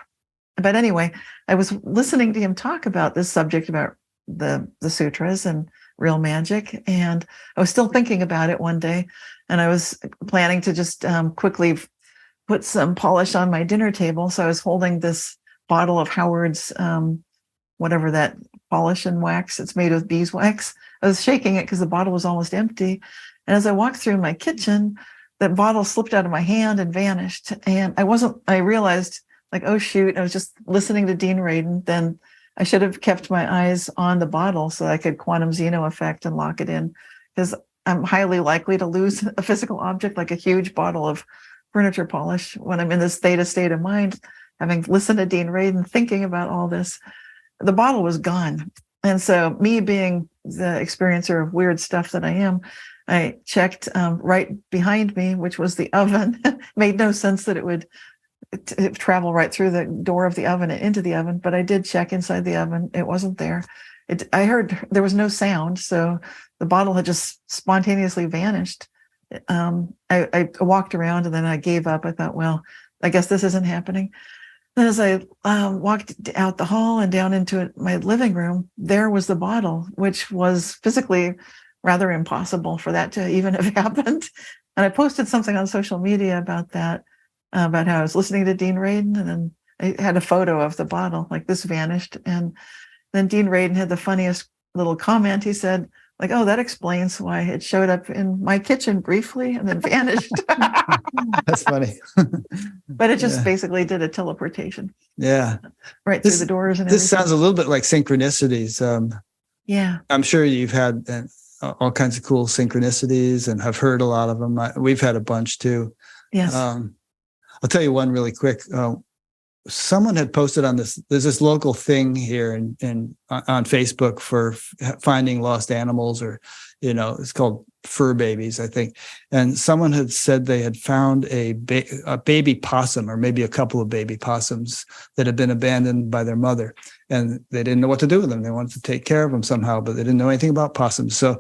But anyway, I was listening to him talk about this subject about the sutras and real magic, and I was still thinking about it one day, and I was planning to just quickly put some polish on my dinner table. So I was holding this bottle of Howard's whatever that polish and wax, it's made with beeswax. I was shaking it because the bottle was almost empty, and as I walked through my kitchen, that bottle slipped out of my hand and vanished. And I realized, like, oh shoot, I was just listening to Dean Radin. Then I should have kept my eyes on the bottle so I could quantum Zeno effect and lock it in, because I'm highly likely to lose a physical object like a huge bottle of furniture polish when I'm in this state of mind, having listened to Dean Radin, thinking about all this. The bottle was gone. And so, me being the experiencer of weird stuff that I am, I checked right behind me, which was the oven. Made no sense that it would travel right through the door of the oven and into the oven, but I did check inside the oven. It wasn't there. I heard there was no sound, so the bottle had just spontaneously vanished. I walked around and then I gave up. I thought, well, I guess this isn't happening. Then as I walked out the hall and down into my living room, there was the bottle, which was physically rather impossible for that to even have happened. And I posted something on social media about that, about how I was listening to Dean Radin, and then I had a photo of the bottle, like this vanished. And then Dean Radin had the funniest little comment. He said, like, oh, that explains why it showed up in my kitchen briefly and then vanished. That's funny. But it just basically did a teleportation. Yeah. Right through the doors and this everything. sounds a little bit like synchronicities. Yeah. I'm sure you've had all kinds of cool synchronicities and have heard a lot of them. We've had a bunch too. Yes. I'll tell you one really quick. Someone had posted on this. There's this local thing here on Facebook for finding lost animals, or it's called Fur Babies, I think. And someone had said they had found a baby possum, or maybe a couple of baby possums that had been abandoned by their mother, and they didn't know what to do with them. They wanted to take care of them somehow, but they didn't know anything about possums. So,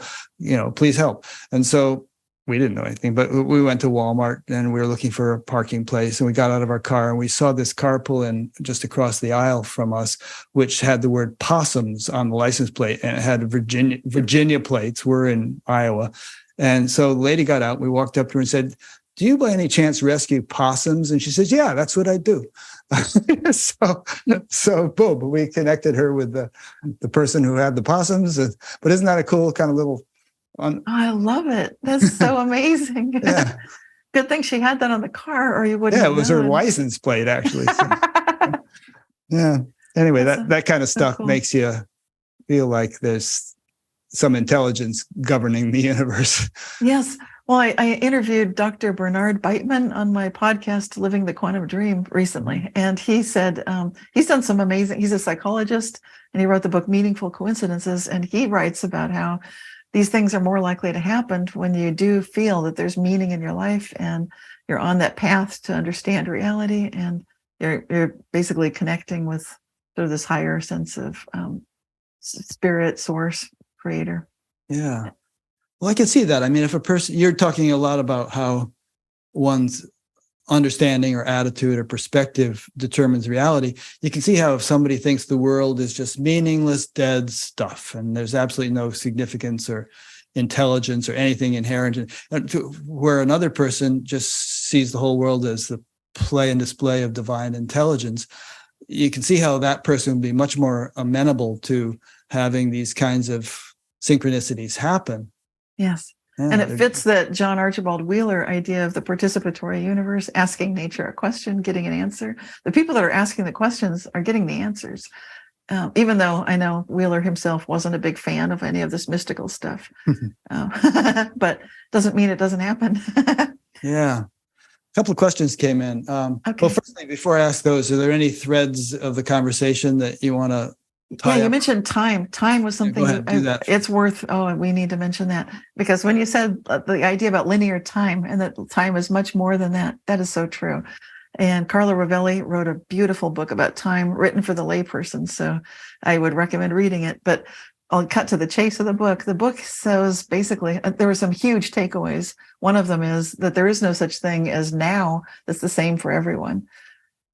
please help. And so we didn't know anything, but we went to Walmart and we were looking for a parking place, and we got out of our car and we saw this car pull in just across the aisle from us, which had the word possums on the license plate, and it had Virginia plates. We're in Iowa. And so the lady got out, we walked up to her and said, do you by any chance rescue possums? And she says, yeah, that's what I do. so boom, we connected her with the person who had the possums. But isn't that a cool kind of little I love it. That's so amazing. Yeah. Good thing she had that on the car, or you wouldn't. Yeah, it was her license plate, actually. So, yeah. Anyway, that kind of stuff cool. makes you feel like there's some intelligence governing the universe. Yes. Well, I interviewed Dr. Bernard Beitman on my podcast, Living the Quantum Dream, recently. And he said he's done some amazing, he's a psychologist, and he wrote the book Meaningful Coincidences. And he writes about how these things are more likely to happen when you do feel that there's meaning in your life and you're on that path to understand reality, and you're basically connecting with sort of this higher sense of spirit, source, creator. Yeah. Well, I can see that. I mean, if a person, you're talking a lot about how one's understanding or attitude or perspective determines reality. You can see how if somebody thinks the world is just meaningless, dead stuff, and there's absolutely no significance or intelligence or anything inherent, where another person just sees the whole world as the play and display of divine intelligence, you can see how that person would be much more amenable to having these kinds of synchronicities happen. Yes. Yeah, and it fits that John Archibald Wheeler idea of the participatory universe, asking nature a question, getting an answer. The people that are asking the questions are getting the answers. Even though I know Wheeler himself wasn't a big fan of any of this mystical stuff. But doesn't mean it doesn't happen. Yeah. A couple of questions came in. Okay. Well, firstly, before I ask those, are there any threads of the conversation that you want to tie you up? Mentioned time. Time was something it's worth, we need to mention that, because when you said the idea about linear time and that time is much more than that, that is so true. And Carlo Rovelli wrote a beautiful book about time written for the layperson. So I would recommend reading it, but I'll cut to the chase of the book. The book says basically, there were some huge takeaways. One of them is that there is no such thing as now that's the same for everyone.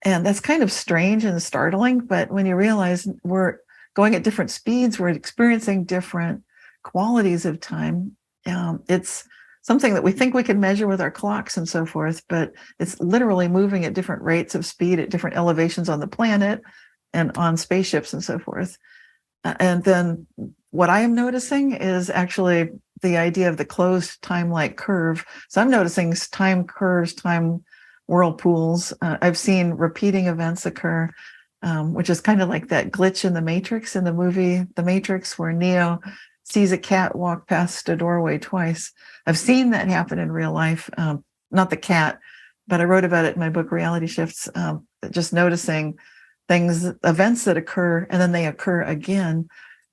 And that's kind of strange and startling, but when you realize we're going at different speeds, we're experiencing different qualities of time. It's something that we think we can measure with our clocks and so forth, but it's literally moving at different rates of speed at different elevations on the planet and on spaceships and so forth. And then what I am noticing is actually the idea of the closed time-like curve. So I'm noticing time curves, time whirlpools. I've seen repeating events occur, which is kind of like that glitch in the Matrix, in the movie The Matrix, where Neo sees a cat walk past a doorway twice. I've seen that happen in real life. Not the cat, but I wrote about it in my book, Reality Shifts, just noticing events that occur, and then they occur again.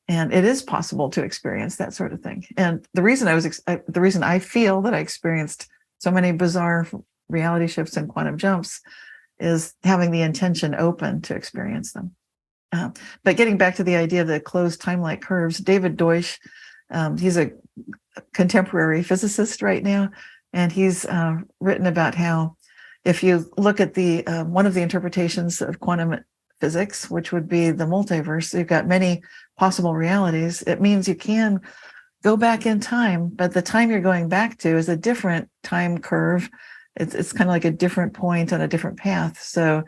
And it is possible to experience that sort of thing. And the reason I feel that I experienced so many bizarre reality shifts and quantum jumps is having the intention open to experience them. But getting back to the idea of the closed time-like curves, David Deutsch, he's a contemporary physicist right now, and he's written about how if you look at the one of the interpretations of quantum physics, which would be the multiverse, you've got many possible realities. It means you can go back in time, but the time you're going back to is a different time curve. It's kind of like a different point on a different path. So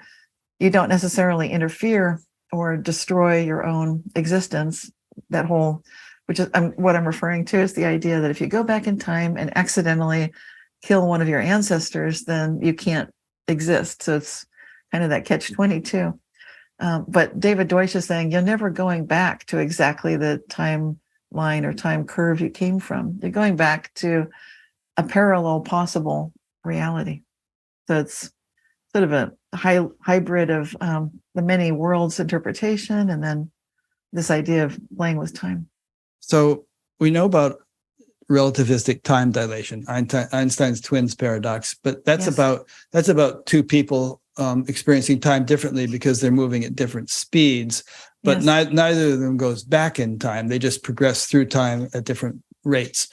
you don't necessarily interfere or destroy your own existence. That whole, which is what I'm referring to, is the idea that if you go back in time and accidentally kill one of your ancestors, then you can't exist. So it's kind of that catch-22. But David Deutsch is saying you're never going back to exactly the timeline or time curve you came from. You're going back to a parallel possible reality. So it's sort of a hybrid of the many worlds interpretation and then this idea of playing with time. So we know about relativistic time dilation, Einstein's twins paradox, but that's about two people experiencing time differently because they're moving at different speeds, but neither of them goes back in time. They just progress through time at different rates.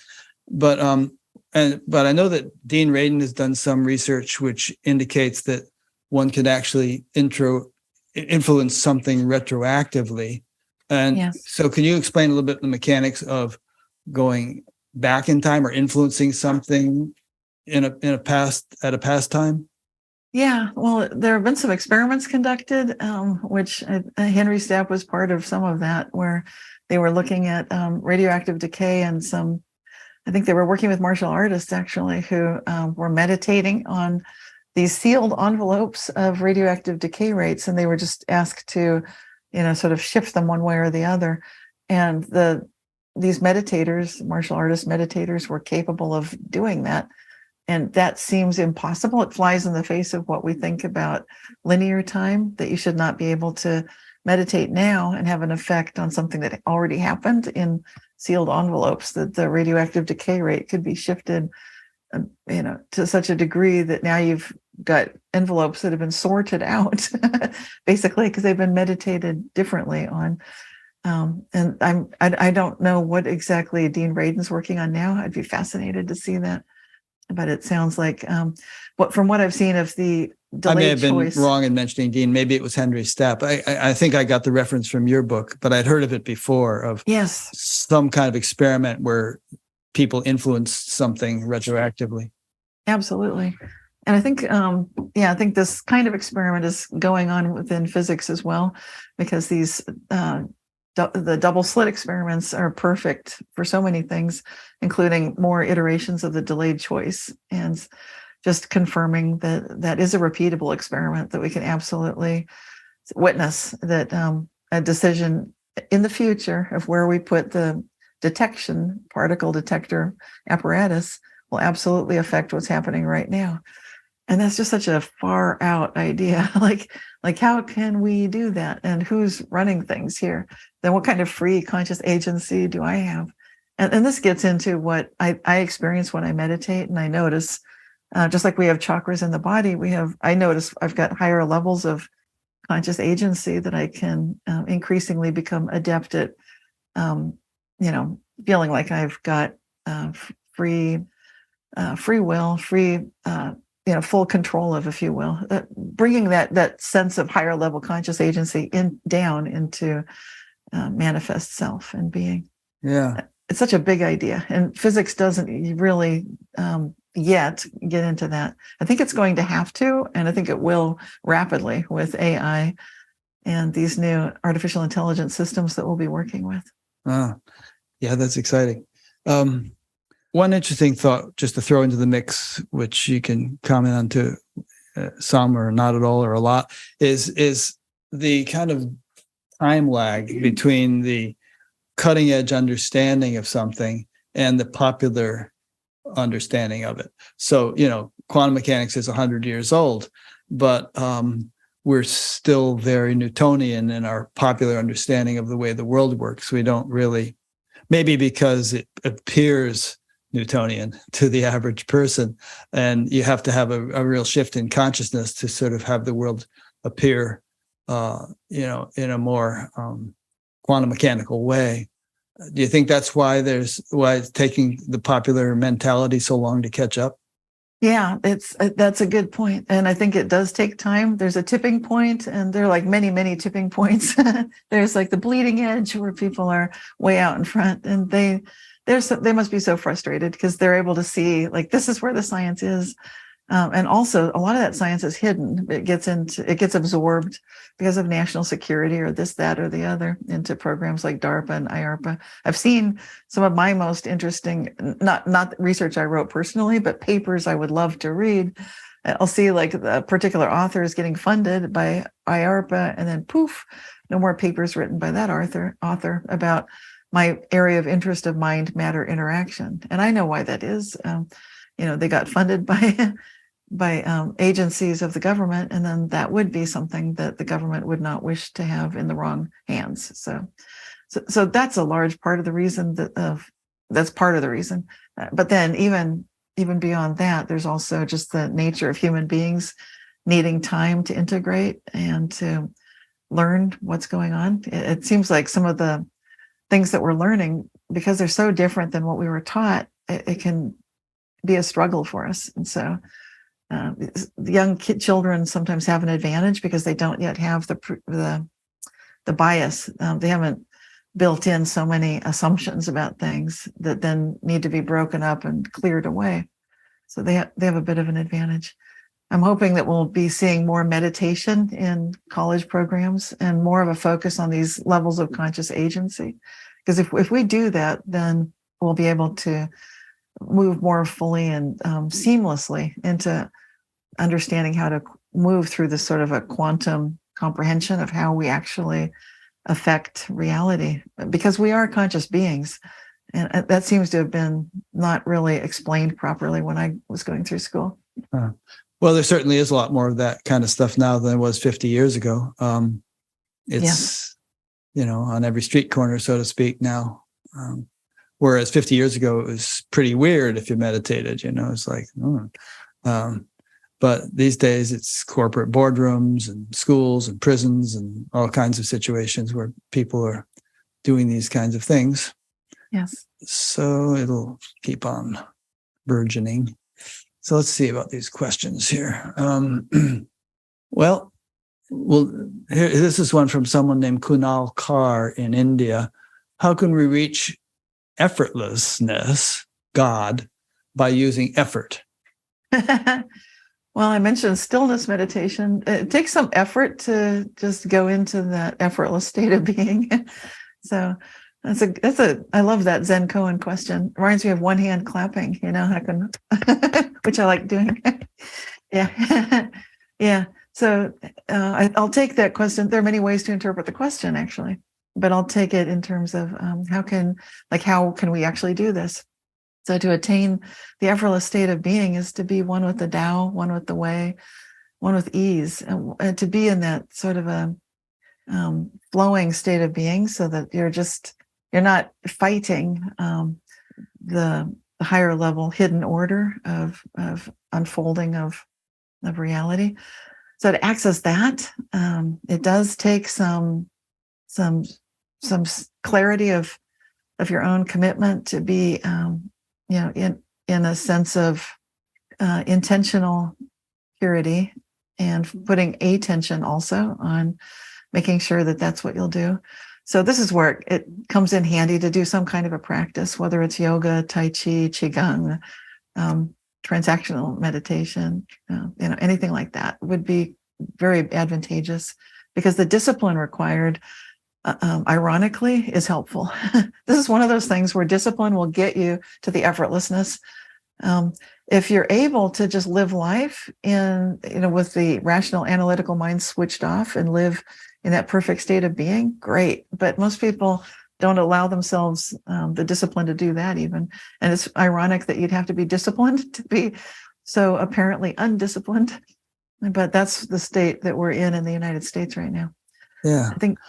But I know that Dean Radin has done some research which indicates that one can actually influence something retroactively. And so can you explain a little bit the mechanics of going back in time or influencing something at a past time? Yeah, well, there have been some experiments conducted, which Henry Stapp was part of some of that, where they were looking at radioactive decay and I think they were working with martial artists actually who were meditating on these sealed envelopes of radioactive decay rates, and they were just asked to, sort of shift them one way or the other. And these meditators, martial artist meditators, were capable of doing that. And that seems impossible. It flies in the face of what we think about linear time, that you should not be able to meditate now and have an effect on something that already happened in sealed envelopes, that the radioactive decay rate could be shifted, to such a degree that now you've got envelopes that have been sorted out, basically, because they've been meditated differently on. And I don't know what exactly Dean Radin's working on now. I'd be fascinated to see that. But it sounds like from what I've seen of the delayed I may have choice. been wrong in mentioning Dean. Maybe it was Henry Stapp. I think I got the reference from your book, but I'd heard of it before, of some kind of experiment where people influenced something retroactively. Absolutely. And I think, I think this kind of experiment is going on within physics as well, because these the double slit experiments are perfect for so many things, including more iterations of the delayed choice, and just confirming that that is a repeatable experiment that we can absolutely witness, that a decision in the future of where we put the particle detector apparatus will absolutely affect what's happening right now. And that's just such a far out idea. Like how can we do that? And who's running things here? Then what kind of free conscious agency do I have? And this gets into what I experience when I meditate, and I notice, just like we have chakras in the body, I notice I've got higher levels of conscious agency that I can increasingly become adept at, feeling like I've got free will, full control of, if you will, bringing that sense of higher level conscious agency down into manifest self and being. Yeah, it's such a big idea, and physics doesn't really yet get into that. I think it's going to have to, and I think it will rapidly with AI and these new artificial intelligence systems that we'll be working with. Yeah, that's exciting. One interesting thought, just to throw into the mix, which you can comment on to some or not at all or a lot, is the kind of time lag between the cutting edge understanding of something and the popular understanding of it. So, quantum mechanics is 100 years old, but we're still very Newtonian in our popular understanding of the way the world works. We don't really, maybe because it appears Newtonian to the average person, and you have to have a real shift in consciousness to sort of have the world appear, in a more quantum mechanical way. Do you think that's why it's taking the popular mentality so long to catch up? Yeah, that's a good point. And I think it does take time. There's a tipping point, and there are like many, many tipping points. There's like the bleeding edge where people are way out in front, and they must be so frustrated because they're able to see like this is where the science is. And also a lot of that science is hidden. It gets absorbed because of national security or this, that, or the other into programs like DARPA and IARPA. I've seen some of my most interesting, not research I wrote personally, but papers I would love to read. I'll see like the particular author is getting funded by IARPA, and then poof, no more papers written by that author about my area of interest of mind-matter interaction. And I know why that is. They got funded by agencies of the government, and then that would be something that the government would not wish to have in the wrong hands. So that's a large part of the reason that's part of the reason. But then even beyond that, there's also just the nature of human beings needing time to integrate and to learn what's going on. It seems like some of the things that we're learning, because they're so different than what we were taught, it can be a struggle for us. And so the young children sometimes have an advantage because they don't yet have the bias. They haven't built in so many assumptions about things that then need to be broken up and cleared away. So they have a bit of an advantage. I'm hoping that we'll be seeing more meditation in college programs and more of a focus on these levels of conscious agency. Because if we do that, then we'll be able to move more fully and seamlessly into understanding how to move through this sort of a quantum comprehension of how we actually affect reality, because we are conscious beings. And that seems to have been not really explained properly when I was going through school. Well, there certainly is a lot more of that kind of stuff now than it was 50 years ago. It's, on every street corner, so to speak, now. Whereas 50 years ago, it was pretty weird if you meditated, it's like, but these days it's corporate boardrooms and schools and prisons and all kinds of situations where people are doing these kinds of things. Yes. So it'll keep on burgeoning. So let's see about these questions here. Well, this is one from someone named Kunal Kaur in India. How can we reach effortlessness, God, by using effort? Well, I mentioned stillness meditation. It takes some effort to just go into that effortless state of being. So I love that Zen koan question. Reminds me of one hand clapping, which I like doing. Yeah. Yeah. So I'll take that question. There are many ways to interpret the question, actually, but I'll take it in terms of how can we actually do this? So to attain the effortless state of being is to be one with the Tao, one with the way, one with ease, and to be in that sort of a flowing state of being, so that you're not fighting the higher level hidden order of unfolding of reality. So to access that, it does take some clarity of your own commitment to be in a sense of intentional purity, and putting attention also on making sure that that's what you'll do. So this is where it comes in handy to do some kind of a practice, whether it's yoga, tai chi, qigong, transactional meditation, anything like that would be very advantageous, because the discipline required, ironically, is helpful. This is one of those things where discipline will get you to the effortlessness. If you're able to just live life with the rational analytical mind switched off and live in that perfect state of being, great. But most people don't allow themselves the discipline to do that even. And it's ironic that you'd have to be disciplined to be so apparently undisciplined. But that's the state that we're in the United States right now. Yeah. I think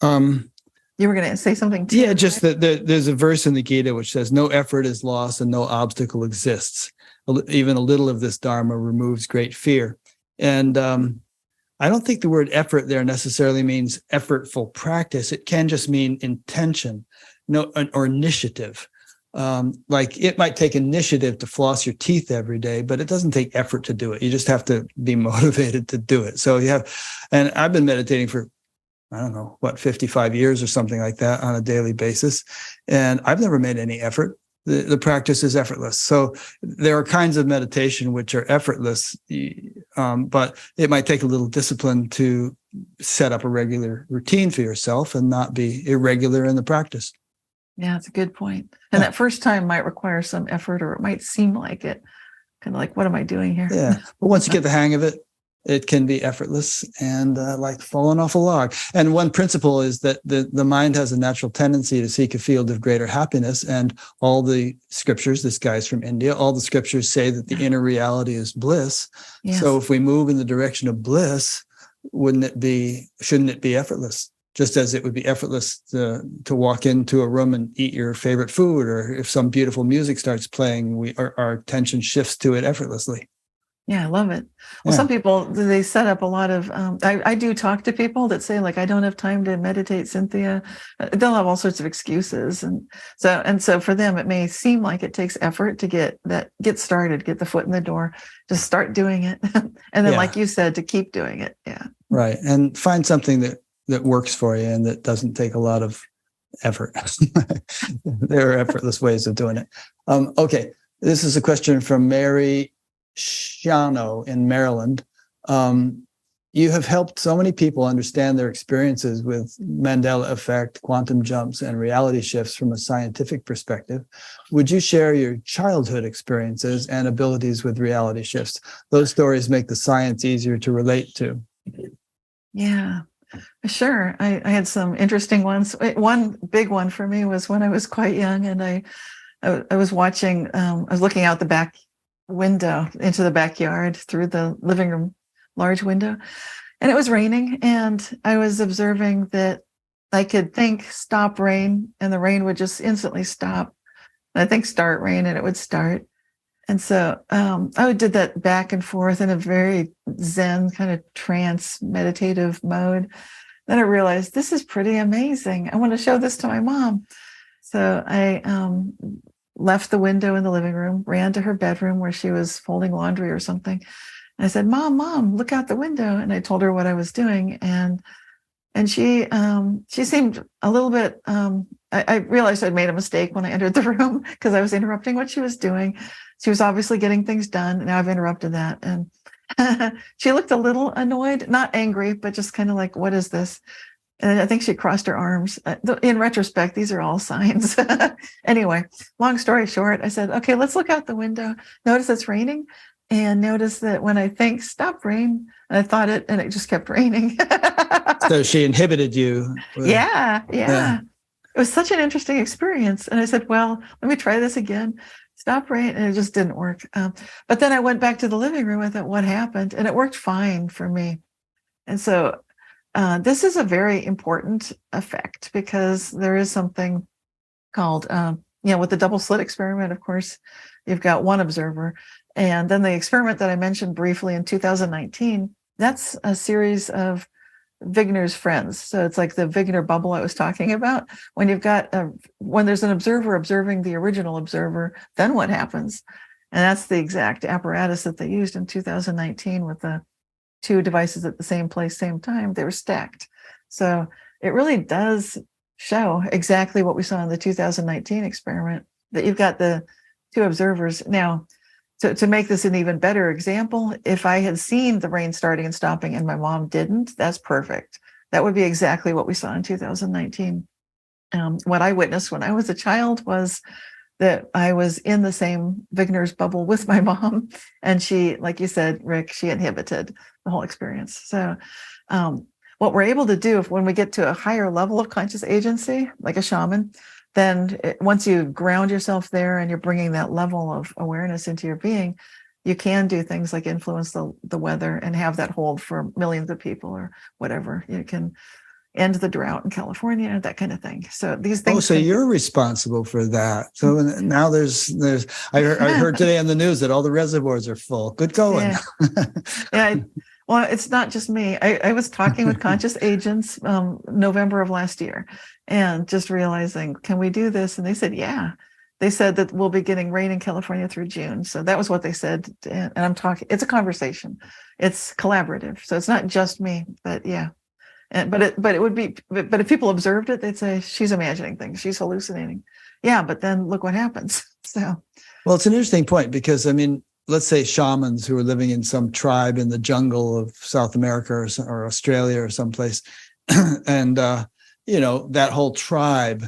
Um, you were going to say something too. Yeah, just that there's a verse in the Gita which says, no effort is lost and no obstacle exists. Even a little of this Dharma removes great fear. And I don't think the word effort there necessarily means effortful practice. It can just mean intention, or initiative. Like it might take initiative to floss your teeth every day, but it doesn't take effort to do it. You just have to be motivated to do it. So and I've been meditating for, I don't know, 55 years or something like that on a daily basis. And I've never made any effort. The practice is effortless. So there are kinds of meditation which are effortless, but it might take a little discipline to set up a regular routine for yourself and not be irregular in the practice. Yeah, it's a good point. And that first time might require some effort, or it might seem like it. Kind of like, what am I doing here? Yeah. But once you get the hang of it, it can be effortless and like falling off a log. And one principle is that the mind has a natural tendency to seek a field of greater happiness. And all the scriptures, this guy's from India, all the scriptures say that the inner reality is bliss. Yes. So if we move in the direction of bliss, shouldn't it be effortless? Just as it would be effortless to walk into a room and eat your favorite food, or if some beautiful music starts playing, our attention shifts to it effortlessly. Yeah, I love it. Well, Some people, they set up a lot of, I do talk to people that say, like, I don't have time to meditate, Cynthia. They'll have all sorts of excuses. And so for them, it may seem like it takes effort to get started, get the foot in the door, just start doing it. And then, like you said, to keep doing it. Yeah. Right. And find something that works for you and that doesn't take a lot of effort. There are effortless ways of doing it. Okay. This is a question from Mary Shiano in Maryland. You have helped so many people understand their experiences with Mandela effect, quantum jumps, and reality shifts from a scientific perspective. Would you share your childhood experiences and abilities with reality shifts? Those stories make the science easier to relate to. Yeah, sure. I had some interesting ones. One big one for me was when I was quite young, and I was watching, I was looking out the back window into the backyard through the living room large window, and it was raining, and I was observing that I could think stop rain and the rain would just instantly stop, and I think start rain and it would start. And so I did that back and forth in a very zen kind of trance meditative mode. Then I realized, this is pretty amazing. I want to show this to my mom. So I left the window in the living room, ran to her bedroom where she was folding laundry or something. And I said, Mom, look out the window. And I told her what I was doing. And she seemed a little bit, I realized I'd made a mistake when I entered the room because I was interrupting what she was doing. She was obviously getting things done. Now I've interrupted that. And she looked a little annoyed, not angry, but just kind of like, what is this? And I think she crossed her arms. In retrospect, these are all signs. Anyway, long story short, I said, okay, let's look out the window. Notice it's raining. And notice that when I think stop rain, and I thought it, and it just kept raining. So she inhibited you. Yeah. It was such an interesting experience. And I said, well, let me try this again. Stop rain. And it just didn't work. But then I went back to the living room. I thought, what happened? And it worked fine for me. And so this is a very important effect, because there is something called, with the double slit experiment, of course, you've got one observer. And then the experiment that I mentioned briefly in 2019, that's a series of Wigner's friends. So it's like the Wigner bubble I was talking about. When you've got when there's an observer observing the original observer, then what happens? And that's the exact apparatus that they used in 2019 with the two devices at the same place, same time. They were stacked. So it really does show exactly what we saw in the 2019 experiment, that you've got the two observers. Now, to make this an even better example, if I had seen the rain starting and stopping and my mom didn't, that's perfect. That would be exactly what we saw in 2019. What I witnessed when I was a child was that I was in the same Wigner's bubble with my mom, and she, like you said, Rick, she inhibited the whole experience. So, well, what we're able to do if when we get to a higher level of conscious agency, like a shaman, then once you ground yourself there and you're bringing that level of awareness into your being, you can do things like influence the weather and have that hold for millions of people or whatever. You can end the drought in California, that kind of thing. So these things. Oh, so you're responsible for that. So now there's. I heard today on the news that all the reservoirs are full. Good going. Yeah. Well, it's not just me. I was talking with conscious agents November of last year, and just realizing, can we do this? And they said, yeah. They said that we'll be getting rain in California through June. So that was what they said. And I'm talking. It's a conversation. It's collaborative. So it's not just me. But yeah. But it would be. But if people observed it, they'd say she's imagining things. She's hallucinating. Yeah. But then look what happens. So. Well, it's an interesting point because, I mean, let's say shamans who are living in some tribe in the jungle of South America or Australia or someplace. And, that whole tribe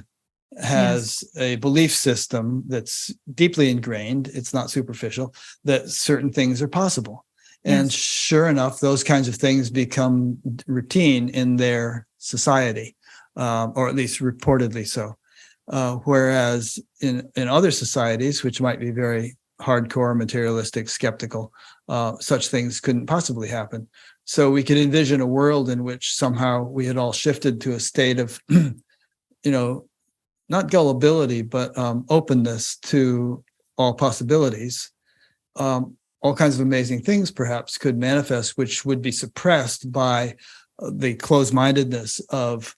has a belief system that's deeply ingrained. It's not superficial, that certain things are possible. And sure enough, those kinds of things become routine in their society, or at least reportedly so. Whereas in other societies, which might be very hardcore, materialistic, skeptical, such things couldn't possibly happen. So we could envision a world in which somehow we had all shifted to a state of, not gullibility, but openness to all possibilities. All kinds of amazing things perhaps could manifest, which would be suppressed by the closed-mindedness of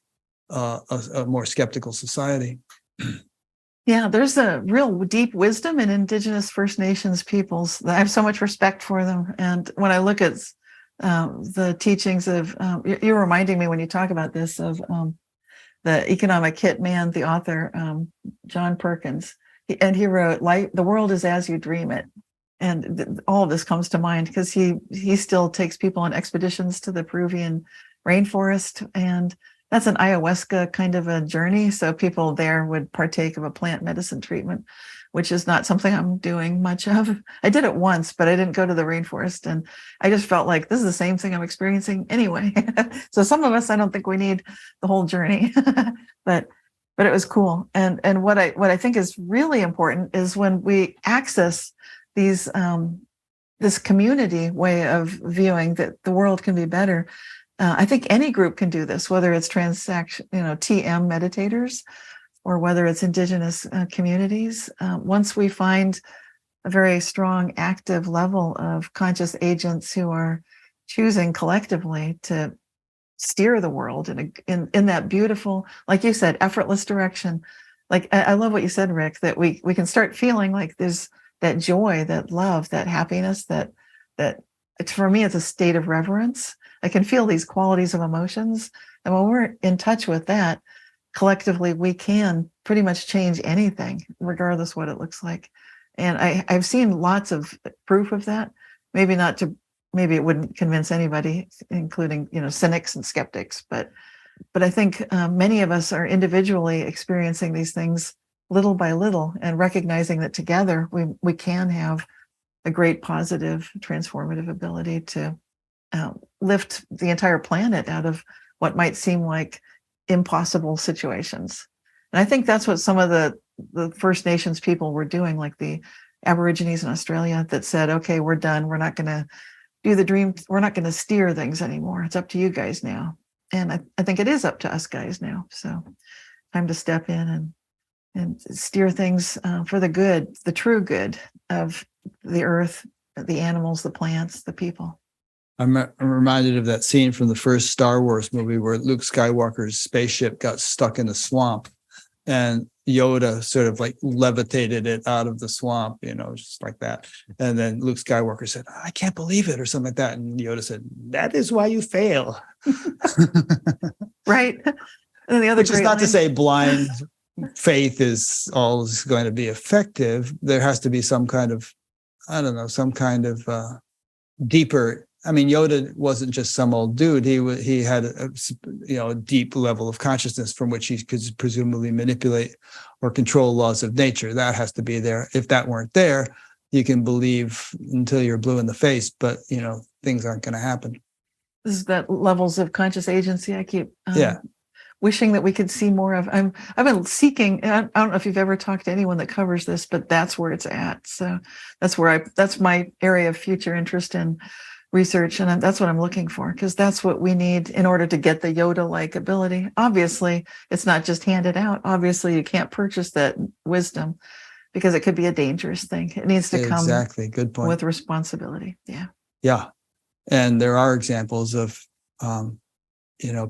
a more skeptical society. Yeah, there's a real deep wisdom in Indigenous First Nations peoples. I have so much respect for them. And when I look at the teachings of, you're reminding me when you talk about this of the economic hitman, the author, John Perkins. He wrote, "The world is as you dream it." And all of this comes to mind because he still takes people on expeditions to the Peruvian rainforest, and that's an ayahuasca kind of a journey. So people there would partake of a plant medicine treatment, which is not something I'm doing much of. I did it once, but I didn't go to the rainforest, and I just felt like this is the same thing I'm experiencing anyway. So some of us, I don't think we need the whole journey, but it was cool. And what I think is really important is when we access these this community way of viewing that the world can be better. I think any group can do this, whether it's TM meditators or whether it's Indigenous communities. Once we find a very strong, active level of conscious agents who are choosing collectively to steer the world in that beautiful, like you said, effortless direction. Like I love what you said, Rick, that we can start feeling like there's that joy, that love, that happiness, that for me, it's a state of reverence. I can feel these qualities of emotions. And when we're in touch with that, collectively, we can pretty much change anything, regardless what it looks like. And I've seen lots of proof of that. Maybe it wouldn't convince anybody, including, cynics and skeptics. But I think many of us are individually experiencing these things little by little and recognizing that together we can have a great positive transformative ability to lift the entire planet out of what might seem like impossible situations. And I think that's what some of the First Nations people were doing, like the Aborigines in Australia that said, okay, we're done. We're not going to do the dream. We're not going to steer things anymore. It's up to you guys now. And I think it is up to us guys now. So time to step in and steer things for the good, the true good of the earth, the animals, the plants, the people. I'm reminded of that scene from the first Star Wars movie where Luke Skywalker's spaceship got stuck in a swamp and Yoda sort of like levitated it out of the swamp, just like that. And then Luke Skywalker said, "I can't believe it," or something like that. And Yoda said, "That is why you fail." Right. And the other Which is not to say blind faith is always going to be effective. There has to be some kind of, deeper. I mean, Yoda wasn't just some old dude. He had a deep level of consciousness from which he could presumably manipulate or control laws of nature. That has to be there. If that weren't there, you can believe until you're blue in the face, but things aren't going to happen. is that levels of conscious agency. I keep Yeah. wishing that we could see more of. I've been seeking. I don't know if you've ever talked to anyone that covers this, but that's where it's at. So that's my area of future interest in research, and that's what I'm looking for, because that's what we need in order to get the Yoda-like ability. Obviously, it's not just handed out. Obviously, you can't purchase that wisdom because it could be a dangerous thing. It needs to come Exactly. Good point. with responsibility. Yeah. Yeah. And there are examples of,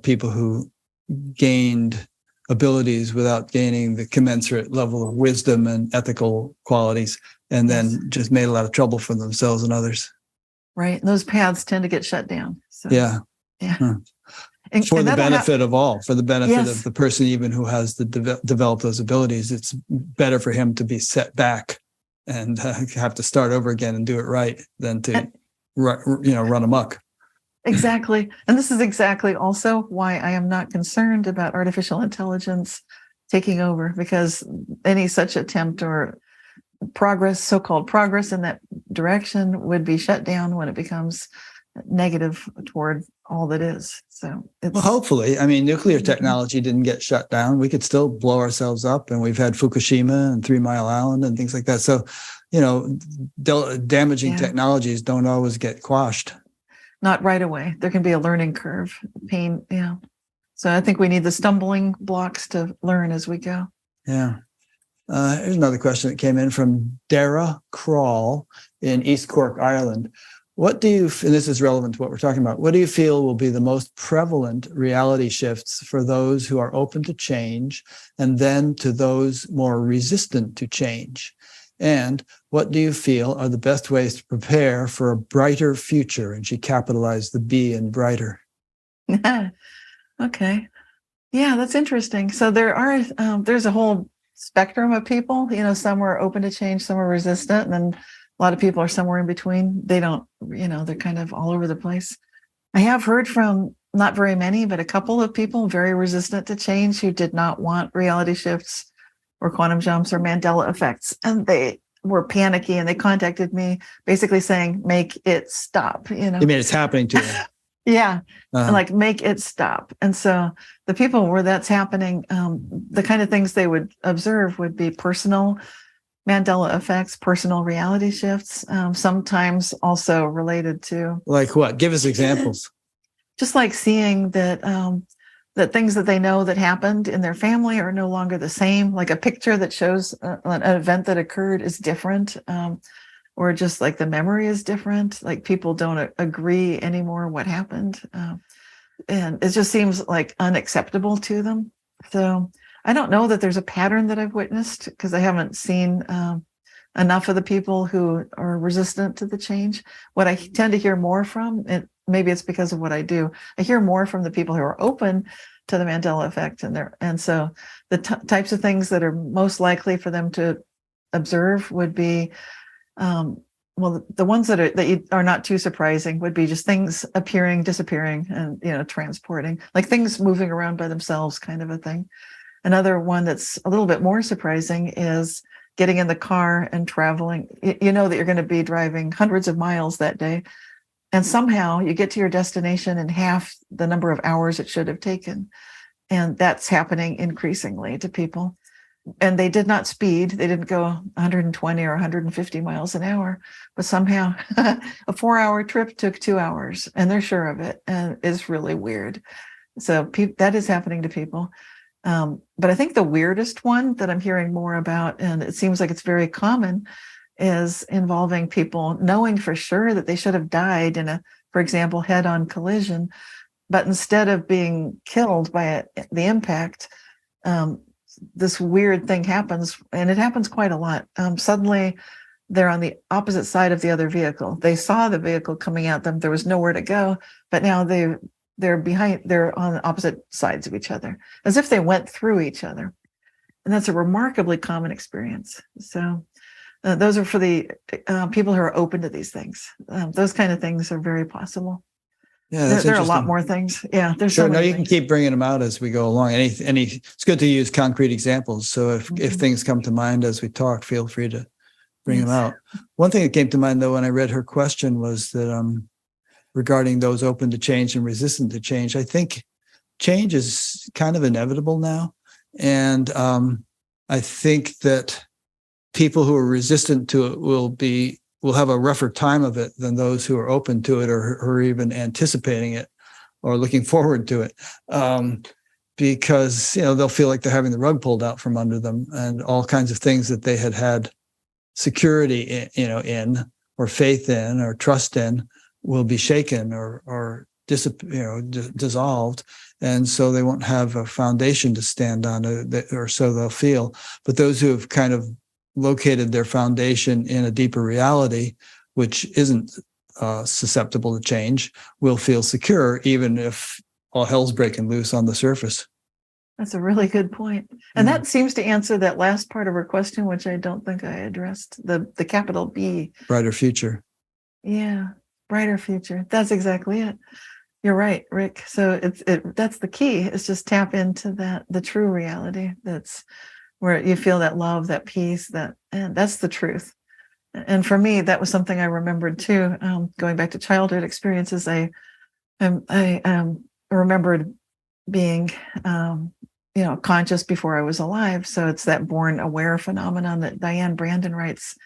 people who gained abilities without gaining the commensurate level of wisdom and ethical qualities, and then just made a lot of trouble for themselves and others. Right. And those paths tend to get shut down. So, Yeah. Yeah. For the benefit of all, for the benefit of the person, even who has developed those abilities, it's better for him to be set back and have to start over again and do it right than to, run amok. Exactly. And this is exactly also why I am not concerned about artificial intelligence taking over, because any such attempt or progress, so-called progress in that direction, would be shut down when it becomes negative toward all that is. So hopefully, nuclear technology didn't get shut down. We could still blow ourselves up, and we've had Fukushima and 3 Mile Island and things like that. So, damaging technologies don't always get quashed. Not right away. There can be a learning curve, pain. Yeah. So I think we need the stumbling blocks to learn as we go. Yeah. Here's another question that came in from Dara Crawl in East Cork, Ireland. What do you, and this is relevant to what we're talking about, what do you feel will be the most prevalent reality shifts for those who are open to change, and then to those more resistant to change? And what do you feel are the best ways to prepare for a brighter future? And she capitalized the B in brighter. Okay. Yeah, that's interesting. So there's a whole spectrum of people. Some are open to change, some are resistant, and then a lot of people are somewhere in between. They don't, they're kind of all over the place. I have heard from not very many, but a couple of people very resistant to change who did not want reality shifts or quantum jumps or Mandela effects. And they were panicky, and they contacted me basically saying, make it stop. You mean it's happening to them? Yeah. And like, make it stop. And so the people where that's happening, the kind of things they would observe would be personal Mandela effects, personal reality shifts, sometimes also related to. Like what? Give us examples. Just like seeing that that things that they know that happened in their family are no longer the same. Like a picture that shows an event that occurred is different, or just like the memory is different. Like people don't agree anymore what happened. And it just seems like unacceptable to them. So I don't know that there's a pattern that I've witnessed, because I haven't seen enough of the people who are resistant to the change. What I tend to hear more from, and maybe it's because of what I do, I hear more from the people who are open to the Mandela effect, and so the types of things that are most likely for them to observe would be, the ones that are not too surprising would be just things appearing, disappearing, and transporting, like things moving around by themselves, kind of a thing. Another one that's a little bit more surprising is getting in the car and traveling. You know that you're going to be driving hundreds of miles that day, and somehow you get to your destination in half the number of hours it should have taken. And that's happening increasingly to people. And they did not speed. They didn't go 120 or 150 miles an hour, but somehow a 4-hour trip took 2 hours, and they're sure of it. And it's really weird. So that is happening to people. But I think the weirdest one that I'm hearing more about, and it seems like it's very common, is involving people knowing for sure that they should have died in a, for example, head-on collision, but instead of being killed by the impact, this weird thing happens, and it happens quite a lot. Suddenly, they're on the opposite side of the other vehicle. They saw the vehicle coming at them. There was nowhere to go, but now they're on the opposite sides of each other, as if they went through each other. And that's a remarkably common experience. So those are for the people who are open to these things. Those kind of things are very possible. Yeah, there are a lot more things. Yeah, there's sure. So many You can things. keep bringing them out as we go along. It's good to use concrete examples. So if things come to mind as we talk, feel free to bring them out. One thing that came to mind though when I read her question was that regarding those open to change and resistant to change. I think change is kind of inevitable now. And I think that people who are resistant to it will have a rougher time of it than those who are open to it or even anticipating it or looking forward to it. Because, they'll feel like they're having the rug pulled out from under them, and all kinds of things that they had security in or faith in or trust in will be shaken or dissolved. And so they won't have a foundation to stand on, or so they'll feel. But those who have kind of located their foundation in a deeper reality, which isn't susceptible to change, will feel secure, even if all hell's breaking loose on the surface. That's a really good point. And that seems to answer that last part of her question, which I don't think I addressed, the capital B. Brighter future. Yeah, brighter future. That's exactly it. You're right, Rick. So that's the key. It's just tap into the true reality. That's where you feel that love, that peace, and that's the truth. And for me, that was something I remembered too. Going back to childhood experiences, I remembered being, conscious before I was alive. So it's that born aware phenomenon that Diane Brandon writes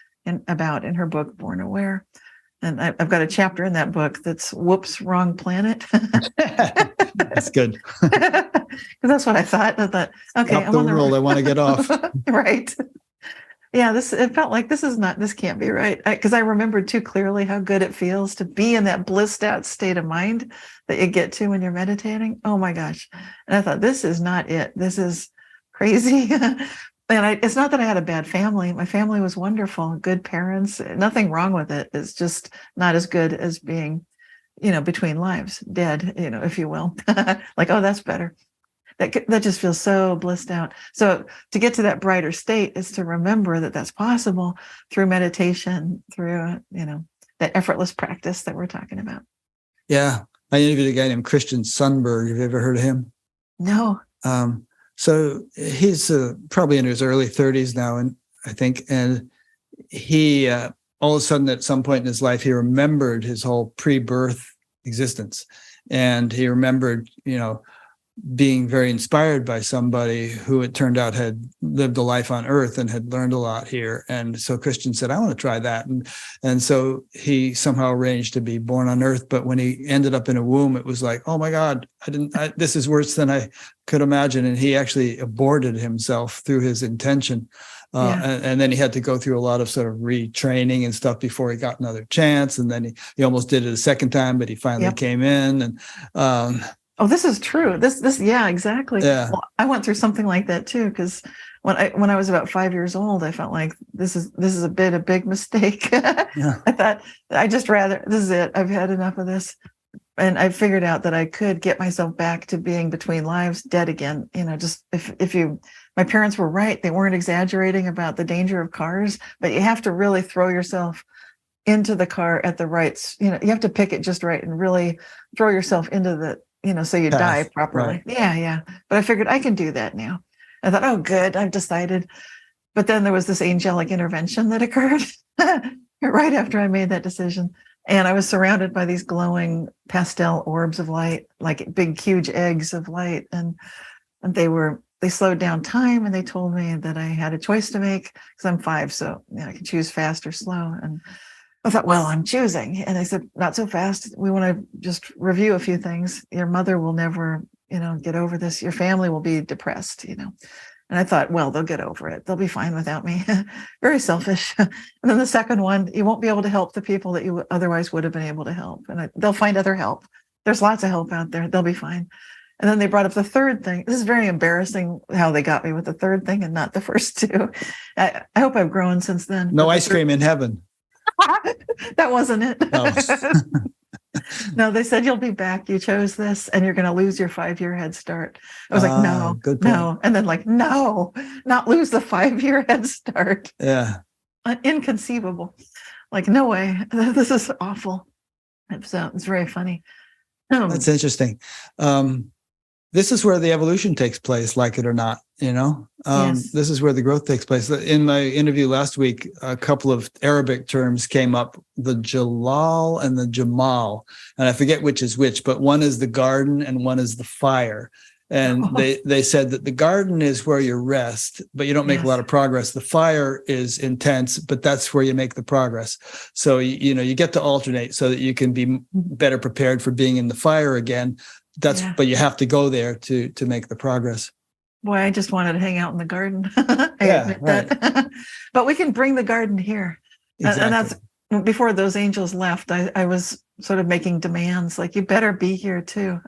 about in her book, Born Aware. And I've got a chapter in that book that's "Whoops, Wrong Planet." That's good. Because that's what I thought. I thought, okay, I'm on the world. I want to get off. Right. Yeah, it felt like this can't be right. Because I remembered too clearly how good it feels to be in that blissed out state of mind that you get to when you're meditating. Oh my gosh. And I thought, this is not it. This is crazy. And it's not that I had a bad family. My family was wonderful, good parents, nothing wrong with it. It's just not as good as being, between lives, dead, if you will. Like, oh, that's better. That just feels so blissed out. So to get to that brighter state is to remember that that's possible through meditation, through, that effortless practice that we're talking about. Yeah. I interviewed a guy named Christian Sundberg. Have you ever heard of him? No. So he's probably in his early 30s now, and I think, and he all of a sudden at some point in his life, he remembered his whole pre-birth existence. And he remembered, being very inspired by somebody who it turned out had lived a life on Earth and had learned a lot here. And so Christian said, I want to try that. And so he somehow arranged to be born on Earth. But when he ended up in a womb, it was like, oh my God, this is worse than I could imagine. And he actually aborted himself through his intention. And then he had to go through a lot of sort of retraining and stuff before he got another chance. And then he almost did it a second time, but he finally came in. And oh, this is true. This, yeah, exactly. Yeah. Well, I went through something like that too, because when I was about 5 years old, I felt like this is a big mistake. Yeah. I thought this is it. I've had enough of this, and I figured out that I could get myself back to being between lives, dead again. Just my parents were right. They weren't exaggerating about the danger of cars, but you have to really throw yourself into the car at the right. You have to pick it just right and really throw yourself into the. So you die properly. Right. Yeah. But I figured I can do that now. I thought, oh, good, I've decided. But then there was this angelic intervention that occurred right after I made that decision. And I was surrounded by these glowing pastel orbs of light, like big, huge eggs of light. And they slowed down time, and they told me that I had a choice to make because I'm 5. So I can choose fast or slow. And I thought, well, I'm choosing. And they said, not so fast. We want to just review a few things. Your mother will never, get over this. Your family will be depressed, And I thought, well, they'll get over it. They'll be fine without me. Very selfish. And then the second one, you won't be able to help the people that you otherwise would have been able to help. And they'll find other help. There's lots of help out there. They'll be fine. And then they brought up the third thing. This is very embarrassing how they got me with the third thing and not the first two. I hope I've grown since then. No ice cream in heaven. That wasn't it. Oh. No, they said you'll be back. You chose this, and you're going to lose your 5-year head start. I was like, no, and then like, no, not lose the 5-year head start. Yeah, inconceivable. Like, no way. This is awful. So it's very funny. That's interesting. this is where the evolution takes place, like it or not, Yes. This is where the growth takes place. In my interview last week, a couple of Arabic terms came up, the Jalal and the Jamal, and I forget which is which, but one is the garden and one is the fire. And they said that the garden is where you rest, but you don't make a lot of progress. The fire is intense, but that's where you make the progress. So, you get to alternate so that you can be better prepared for being in the fire again. But you have to go there to make the progress. Boy, I just wanted to hang out in the garden. I admit that. But we can bring the garden here. Exactly. And that's before those angels left. I was sort of making demands like, you better be here too.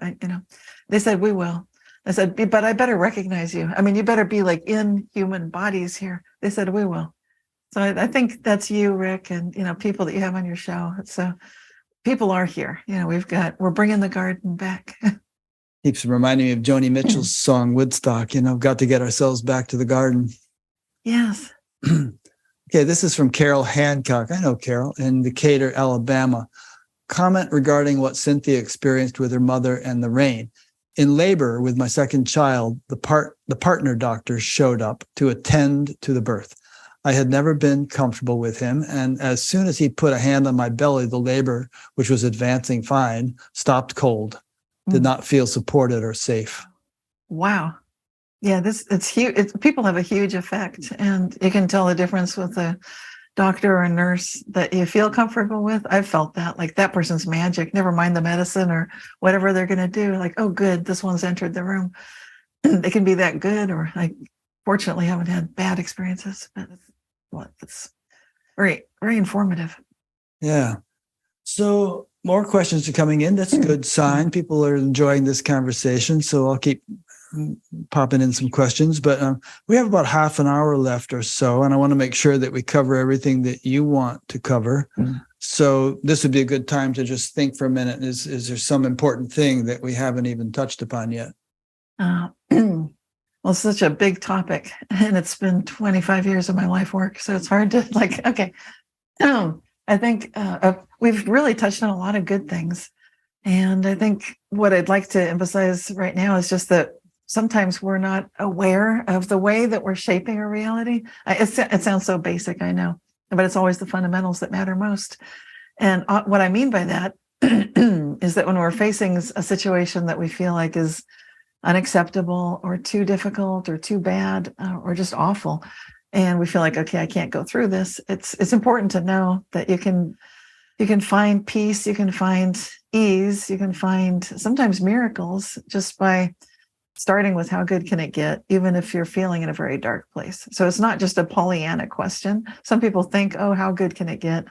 They said, we will. I said, but I better recognize you. I mean, you better be like in human bodies here. They said, we will. So I think that's you, Rick, and, people that you have on your show. So people are here. We're bringing the garden back. Keeps reminding me of Joni Mitchell's song, Woodstock, got to get ourselves back to the garden. Yes. Okay, this is from Carol Hancock. I know Carol, in Decatur, Alabama. Comment regarding what Cynthia experienced with her mother and the rain. In labor with my second child, the partner doctor showed up to attend to the birth. I had never been comfortable with him, and as soon as he put a hand on my belly, the labor, which was advancing fine, stopped cold. Did not feel supported or safe. Wow. Yeah, it's huge. People have a huge effect, and you can tell the difference with a doctor or a nurse that you feel comfortable with. I've felt that, like, that person's magic, never mind the medicine or whatever they're going to do. Like, oh, good, this one's entered the room. They can be that good, or I fortunately haven't had bad experiences, but it's very, very informative. Yeah. So more questions are coming in. That's a good sign. People are enjoying this conversation. So I'll keep popping in some questions. But we have about half an hour left or so, and I want to make sure that we cover everything that you want to cover. So this would be a good time to just think for a minute. Is there some important thing that we haven't even touched upon yet? Well, it's such a big topic, and it's been 25 years of my life work. So it's hard to okay. I think we've really touched on a lot of good things. And I think what I'd like to emphasize right now is just that sometimes we're not aware of the way that we're shaping our reality. It sounds so basic, I know, but it's always the fundamentals that matter most. And what I mean by that is that when we're facing a situation that we feel like is unacceptable or too difficult or too bad or just awful, and we feel like, okay, I can't go through this, it's important to know that you can find peace, you can find ease, you can find sometimes miracles just by starting with how good can it get, even if you're feeling in a very dark place. So it's not just a Pollyanna question. Some people think, oh, how good can it get?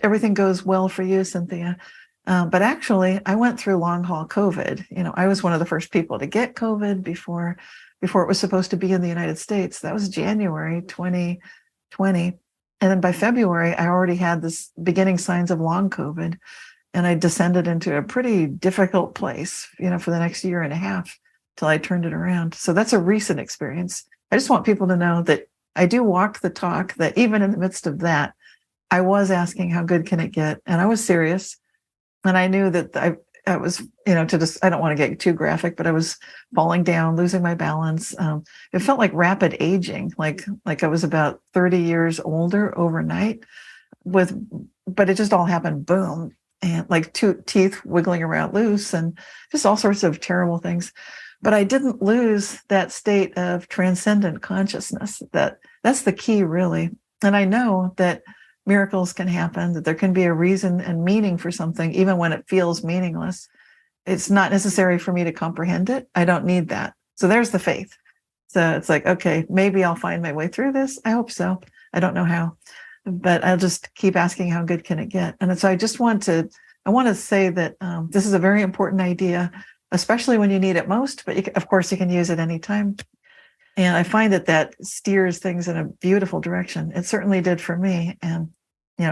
Everything goes well for you, Cynthia. But actually, I went through long haul COVID. I was one of the first people to get COVID before it was supposed to be in the United States. That was January 2020. And then by February, I already had this beginning signs of long COVID, and I descended into a pretty difficult place, for the next year and a half till I turned it around. So that's a recent experience. I just want people to know that I do walk the talk, that even in the midst of that, I was asking how good can it get? And I was serious. And I knew that I was, I don't want to get too graphic, but I was falling down, losing my balance. It felt like rapid aging, like I was about 30 years older overnight but it just all happened, boom, and like two teeth wiggling around loose and just all sorts of terrible things. But I didn't lose that state of transcendent consciousness. That's the key, really. And I know that miracles can happen, that there can be a reason and meaning for something, even when it feels meaningless. It's not necessary for me to comprehend it. I don't need that. So there's the faith. So it's like, okay, maybe I'll find my way through this. I hope so. I don't know how, but I'll just keep asking how good can it get? And so I want to say that this is a very important idea, especially when you need it most, but of course you can use it anytime. And I find that steers things in a beautiful direction. It certainly did for me. And,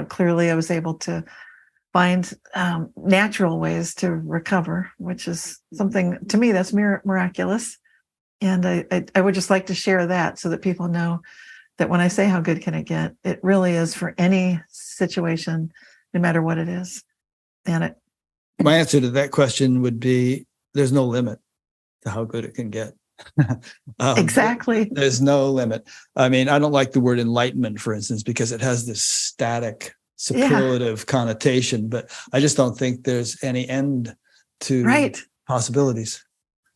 clearly I was able to find natural ways to recover, which is something, to me, that's miraculous. And I would just like to share that so that people know that when I say how good can it get, it really is for any situation, no matter what it is. And my answer to that question would be, there's no limit. to how good it can get. Exactly. There's no limit. I mean, I don't like the word enlightenment, for instance, because it has this static, superlative connotation, but I just don't think there's any end to Right. possibilities.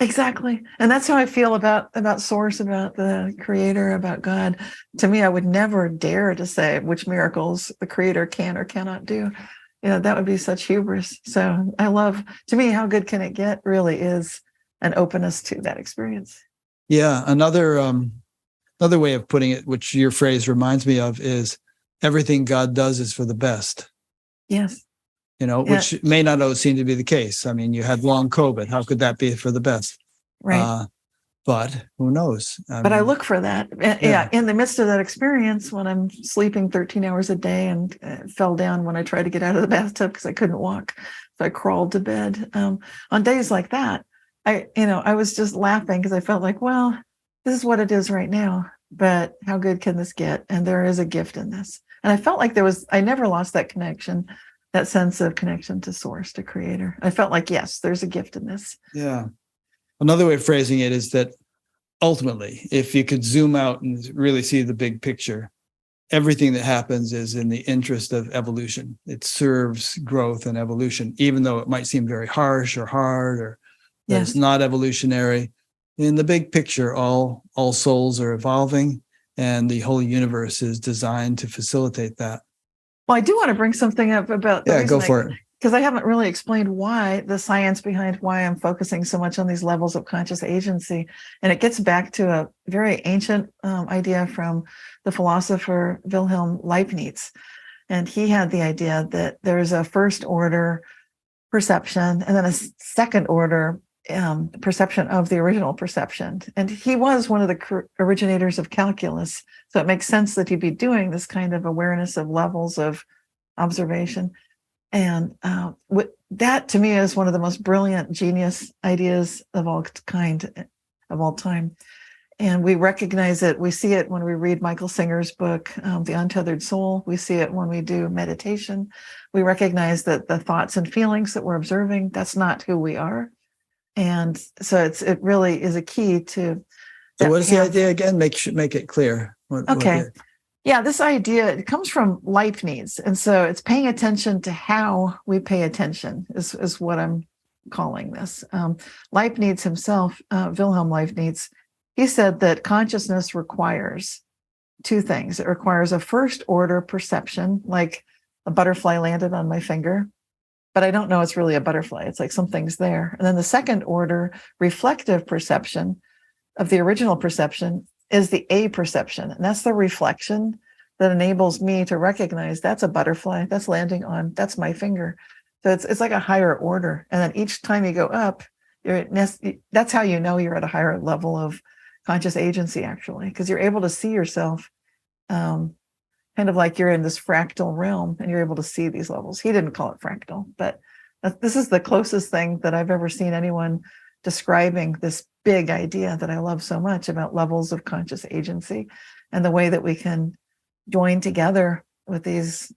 Exactly. And that's how I feel about source, about the creator, about God. To me, I would never dare to say which miracles the creator can or cannot do. That would be such hubris. So I love, to me, how good can it get really is an openness to that experience. Yeah. Another way of putting it, which your phrase reminds me of, is everything God does is for the best. Yes. Which may not always seem to be the case. I mean, you had long COVID. How could that be for the best? Right. But who knows? I look for that. In the midst of that experience, when I'm sleeping 13 hours a day and fell down when I tried to get out of the bathtub because I couldn't walk. So I crawled to bed. On days like that, I was just laughing because I felt like, well, this is what it is right now. But how good can this get? And there is a gift in this. And I felt like I never lost that connection, that sense of connection to source, to creator. I felt like, yes, there's a gift in this. Yeah. Another way of phrasing it is that ultimately, if you could zoom out and really see the big picture, everything that happens is in the interest of evolution. It serves growth and evolution, even though it might seem very harsh or hard or that it's not evolutionary. In the big picture, all souls are evolving, and the whole universe is designed to facilitate that. Well, I do want to bring something up about the go for it. Because I haven't really explained why, the science behind why I'm focusing so much on these levels of conscious agency. And it gets back to a very ancient idea from the philosopher Wilhelm Leibniz. And he had the idea that there's a first order perception and then a second order perception of the original perception. And he was one of the originators of calculus. So it makes sense that he'd be doing this kind of awareness of levels of observation. And that to me is one of the most brilliant genius ideas of all kind, of all time. And we recognize it. We see it when we read Michael Singer's book, The Untethered Soul. We see it when we do meditation. We recognize that the thoughts and feelings that we're observing, that's not who we are. And so it really is a key to. So what is the idea again? Make it clear. Yeah, this idea, it comes from Leibniz. And so it's paying attention to how we pay attention is what I'm calling this. Leibniz himself, Wilhelm Leibniz, he said that consciousness requires two things. It requires a first order perception, like a butterfly landed on my finger, but I don't know it's really a butterfly. It's like something's there. And then the second order reflective perception of the original perception is the A perception. And that's the reflection that enables me to recognize that's a butterfly that's landing on, that's my finger. So it's like a higher order. And then each time you go up, that's how you know you're at a higher level of conscious agency, actually, because you're able to see yourself kind of like you're in this fractal realm and you're able to see these levels. He didn't call it fractal, but this is the closest thing that I've ever seen anyone describing this big idea that I love so much about levels of conscious agency and the way that we can join together with these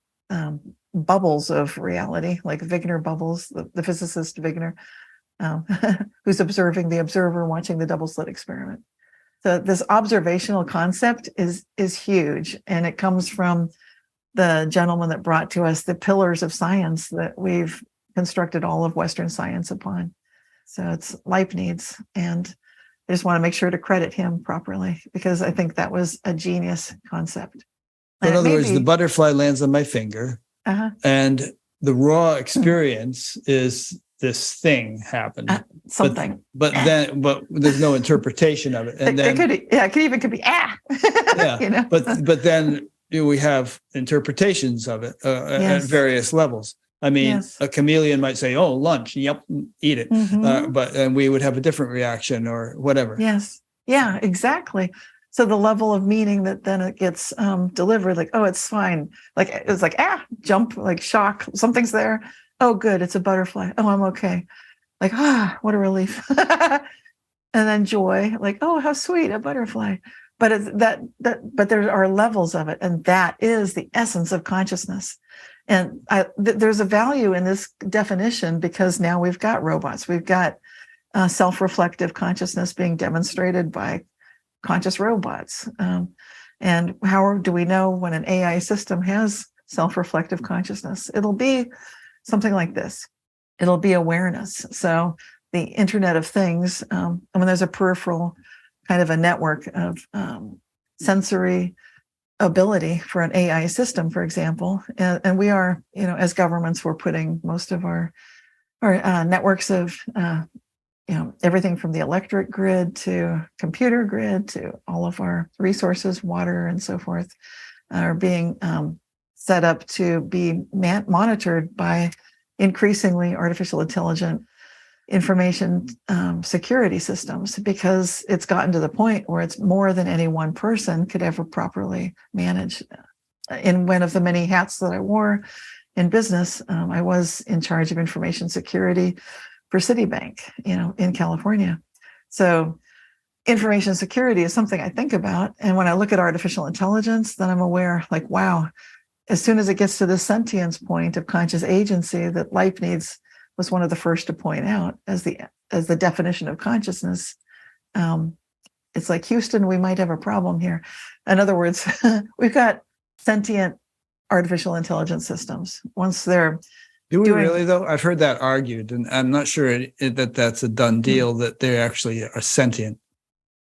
bubbles of reality, like Wigner bubbles, the physicist Wigner, who's observing the observer watching the double slit experiment. So this observational concept is huge, and it comes from the gentleman that brought to us the pillars of science that we've constructed all of Western science upon. So it's Leibniz, and I just want to make sure to credit him properly because I think that was a genius concept. In other words, the butterfly lands on my finger, and the raw experience is this thing happened. Something. But there's no interpretation of it. And then it could be yeah. But then we have interpretations of it at various levels. I mean, a chameleon might say, "Oh, lunch, yep, eat it," and we would have a different reaction or whatever. Yes, yeah, exactly. So the level of meaning that then it gets delivered, like, "Oh, it's fine," like it's like jump, like shock, something's there. Oh, good, it's a butterfly. Oh, I'm okay. Like, what a relief. And then joy, like, oh, how sweet, a butterfly. But but there are levels of it, and that is the essence of consciousness. And there's a value in this definition because now we've got robots, we've got self-reflective consciousness being demonstrated by conscious robots. And how do we know when an AI system has self-reflective consciousness? It'll be something like this. It'll be awareness. So the Internet of Things, and when there's a peripheral kind of a network of sensory ability for an AI system, for example, and we are, as governments, we're putting most of our networks of everything from the electric grid to computer grid to all of our resources, water and so forth, are being set up to be monitored by increasingly artificial intelligent information security systems, because it's gotten to the point where it's more than any one person could ever properly manage. In one of the many hats that I wore in business, I was in charge of information security for Citibank, in California. So information security is something I think about. And when I look at artificial intelligence, then I'm aware, like, wow, as soon as it gets to the sentience point of conscious agency that Leibniz was one of the first to point out as the definition of consciousness, it's like, Houston, we might have a problem here. In other words, we've got sentient artificial intelligence systems. Once they're Do we really, though? I've heard that argued, and I'm not sure that that's a done deal, that they actually are sentient.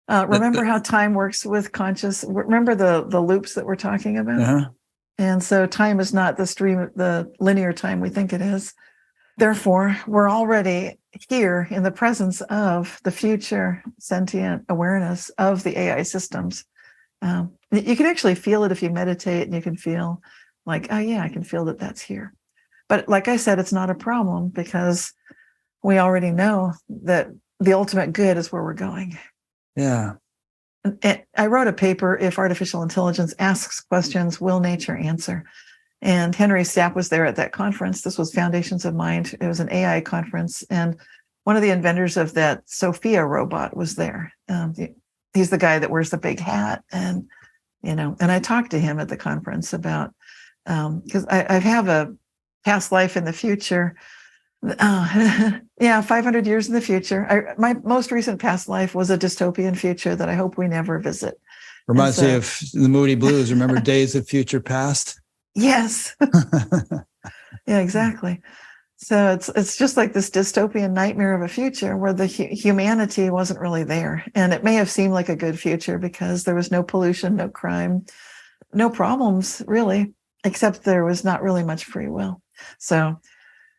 Remember how time works with conscious? Remember the loops that we're talking about? Uh-huh. And so time is not the linear time we think it is. Therefore, we're already here in the presence of the future sentient awareness of the AI systems. You can actually feel it if you meditate, and you can feel like, oh yeah, I can feel that that's here. But like I said, it's not a problem, because we already know that the ultimate good is where we're going. Yeah. And I wrote a paper, If Artificial Intelligence Asks Questions, Will Nature Answer? And Henry Stapp was there at that conference. This was Foundations of Mind. It was an AI conference. And one of the inventors of that Sophia robot was there. He's the guy that wears the big hat. And I talked to him at the conference about, because I have a past life in the future. 500 years in the future. My most recent past life was a dystopian future that I hope we never visit. Reminds me of the Moody Blues. Remember Days of Future Past? Yes. Yeah, exactly. So it's just like this dystopian nightmare of a future where the humanity wasn't really there. And it may have seemed like a good future because there was no pollution, no crime, no problems really, except there was not really much free will. So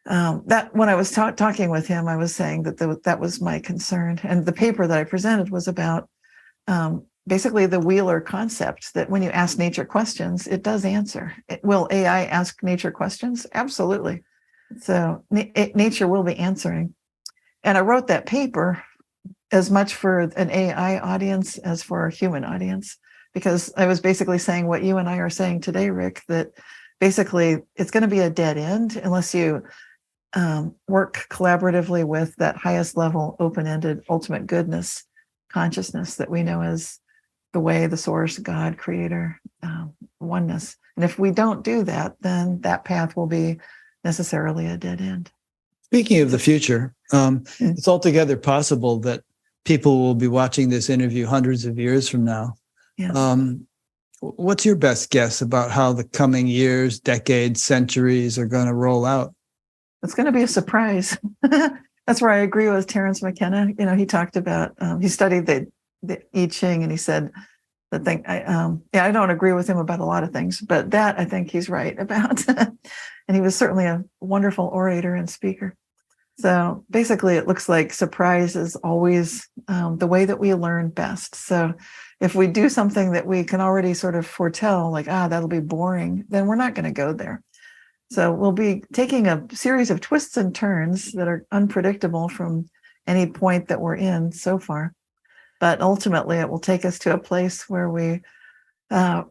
that when I was talking with him, I was saying that that was my concern. And the paper that I presented was about basically the Wheeler concept, that when you ask nature questions, it does answer. Will AI ask nature questions? Absolutely. So nature will be answering. And I wrote that paper as much for an AI audience as for a human audience, because I was basically saying what you and I are saying today, Rick, that basically it's going to be a dead end unless you work collaboratively with that highest level, open-ended, ultimate goodness consciousness that we know as the way, the source, God, creator, oneness. And if we don't do that, then that path will be necessarily a dead end. Speaking of the future, it's altogether possible that people will be watching this interview hundreds of years from now. Yeah. What's your best guess about how the coming years, decades, centuries are going to roll out? It's going to be a surprise. That's where I agree with Terence McKenna. He talked about, he studied the I Ching, and he said that thing. I don't agree with him about a lot of things, but that I think he's right about. And he was certainly a wonderful orator and speaker. So basically, it looks like surprise is always the way that we learn best. So if we do something that we can already sort of foretell, like, that'll be boring, then we're not going to go there. So we'll be taking a series of twists and turns that are unpredictable from any point that we're in so far. But ultimately, it will take us to a place where we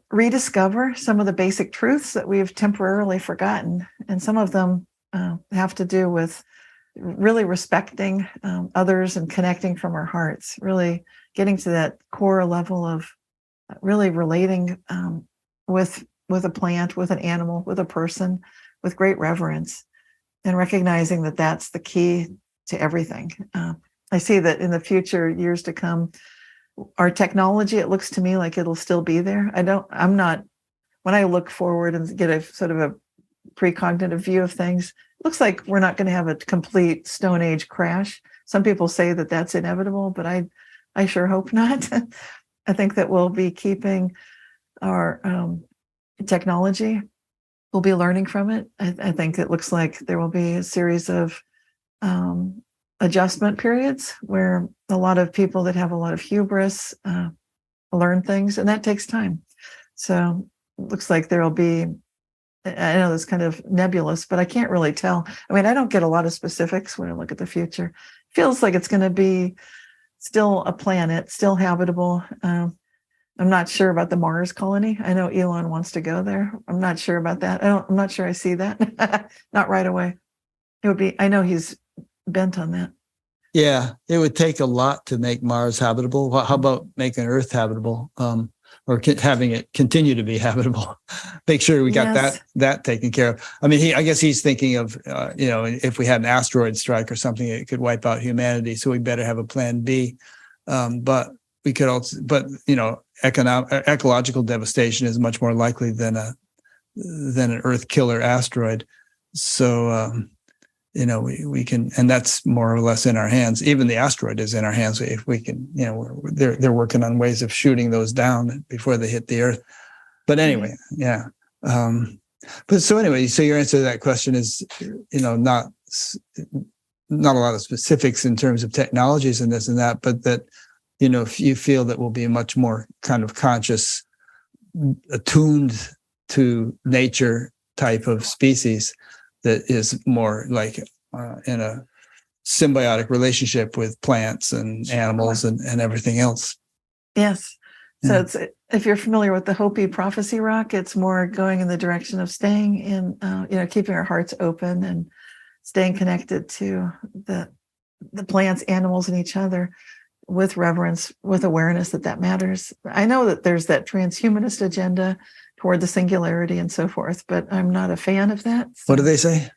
rediscover some of the basic truths that we've temporarily forgotten. And some of them have to do with really respecting others and connecting from our hearts, really getting to that core level of really relating with a plant, with an animal, with a person, with great reverence, and recognizing that that's the key to everything. I see that in the future years to come, our technology, it looks to me like it'll still be there. I'm not, when I look forward and get a sort of a precognitive view of things, it looks like we're not going to have a complete Stone Age crash. Some people say that that's inevitable, but I sure hope not. I think that we'll be keeping our technology. We'll be learning from it. I think it looks like there will be a series of adjustment periods where a lot of people that have a lot of hubris learn things, and that takes time. So it looks like there will be, I know that's kind of nebulous, but I can't really tell. I mean, I don't get a lot of specifics when I look at the future. It feels like it's going to be still a planet, still habitable. I'm not sure about the Mars colony. I know Elon wants to go there. I'm not sure about that. I'm not sure I see that. Not right away. It would be, I know he's bent on that. Yeah, it would take a lot to make Mars habitable. How about making Earth habitable, or having it continue to be habitable? Make sure we got that taken care of. I mean, I guess he's thinking of, if we had an asteroid strike or something, it could wipe out humanity. So we better have a plan B. But we could also, ecological devastation is much more likely than an Earth killer asteroid. So. We can, and that's more or less in our hands. Even the asteroid is in our hands. If we can, they're working on ways of shooting those down before they hit the Earth. But anyway, yeah. So your answer to that question is, not a lot of specifics in terms of technologies and this and that, but that, if you feel that we'll be much more kind of conscious, attuned to nature type of species that is more like in a symbiotic relationship with plants and animals and everything else. Yes. So it's, if you're familiar with the Hopi prophecy rock, it's more going in the direction of staying in, keeping our hearts open and staying connected to the plants, animals, and each other with reverence, with awareness that matters. I know that there's that transhumanist agenda toward the singularity and so forth, but I'm not a fan of that. So, what do they say?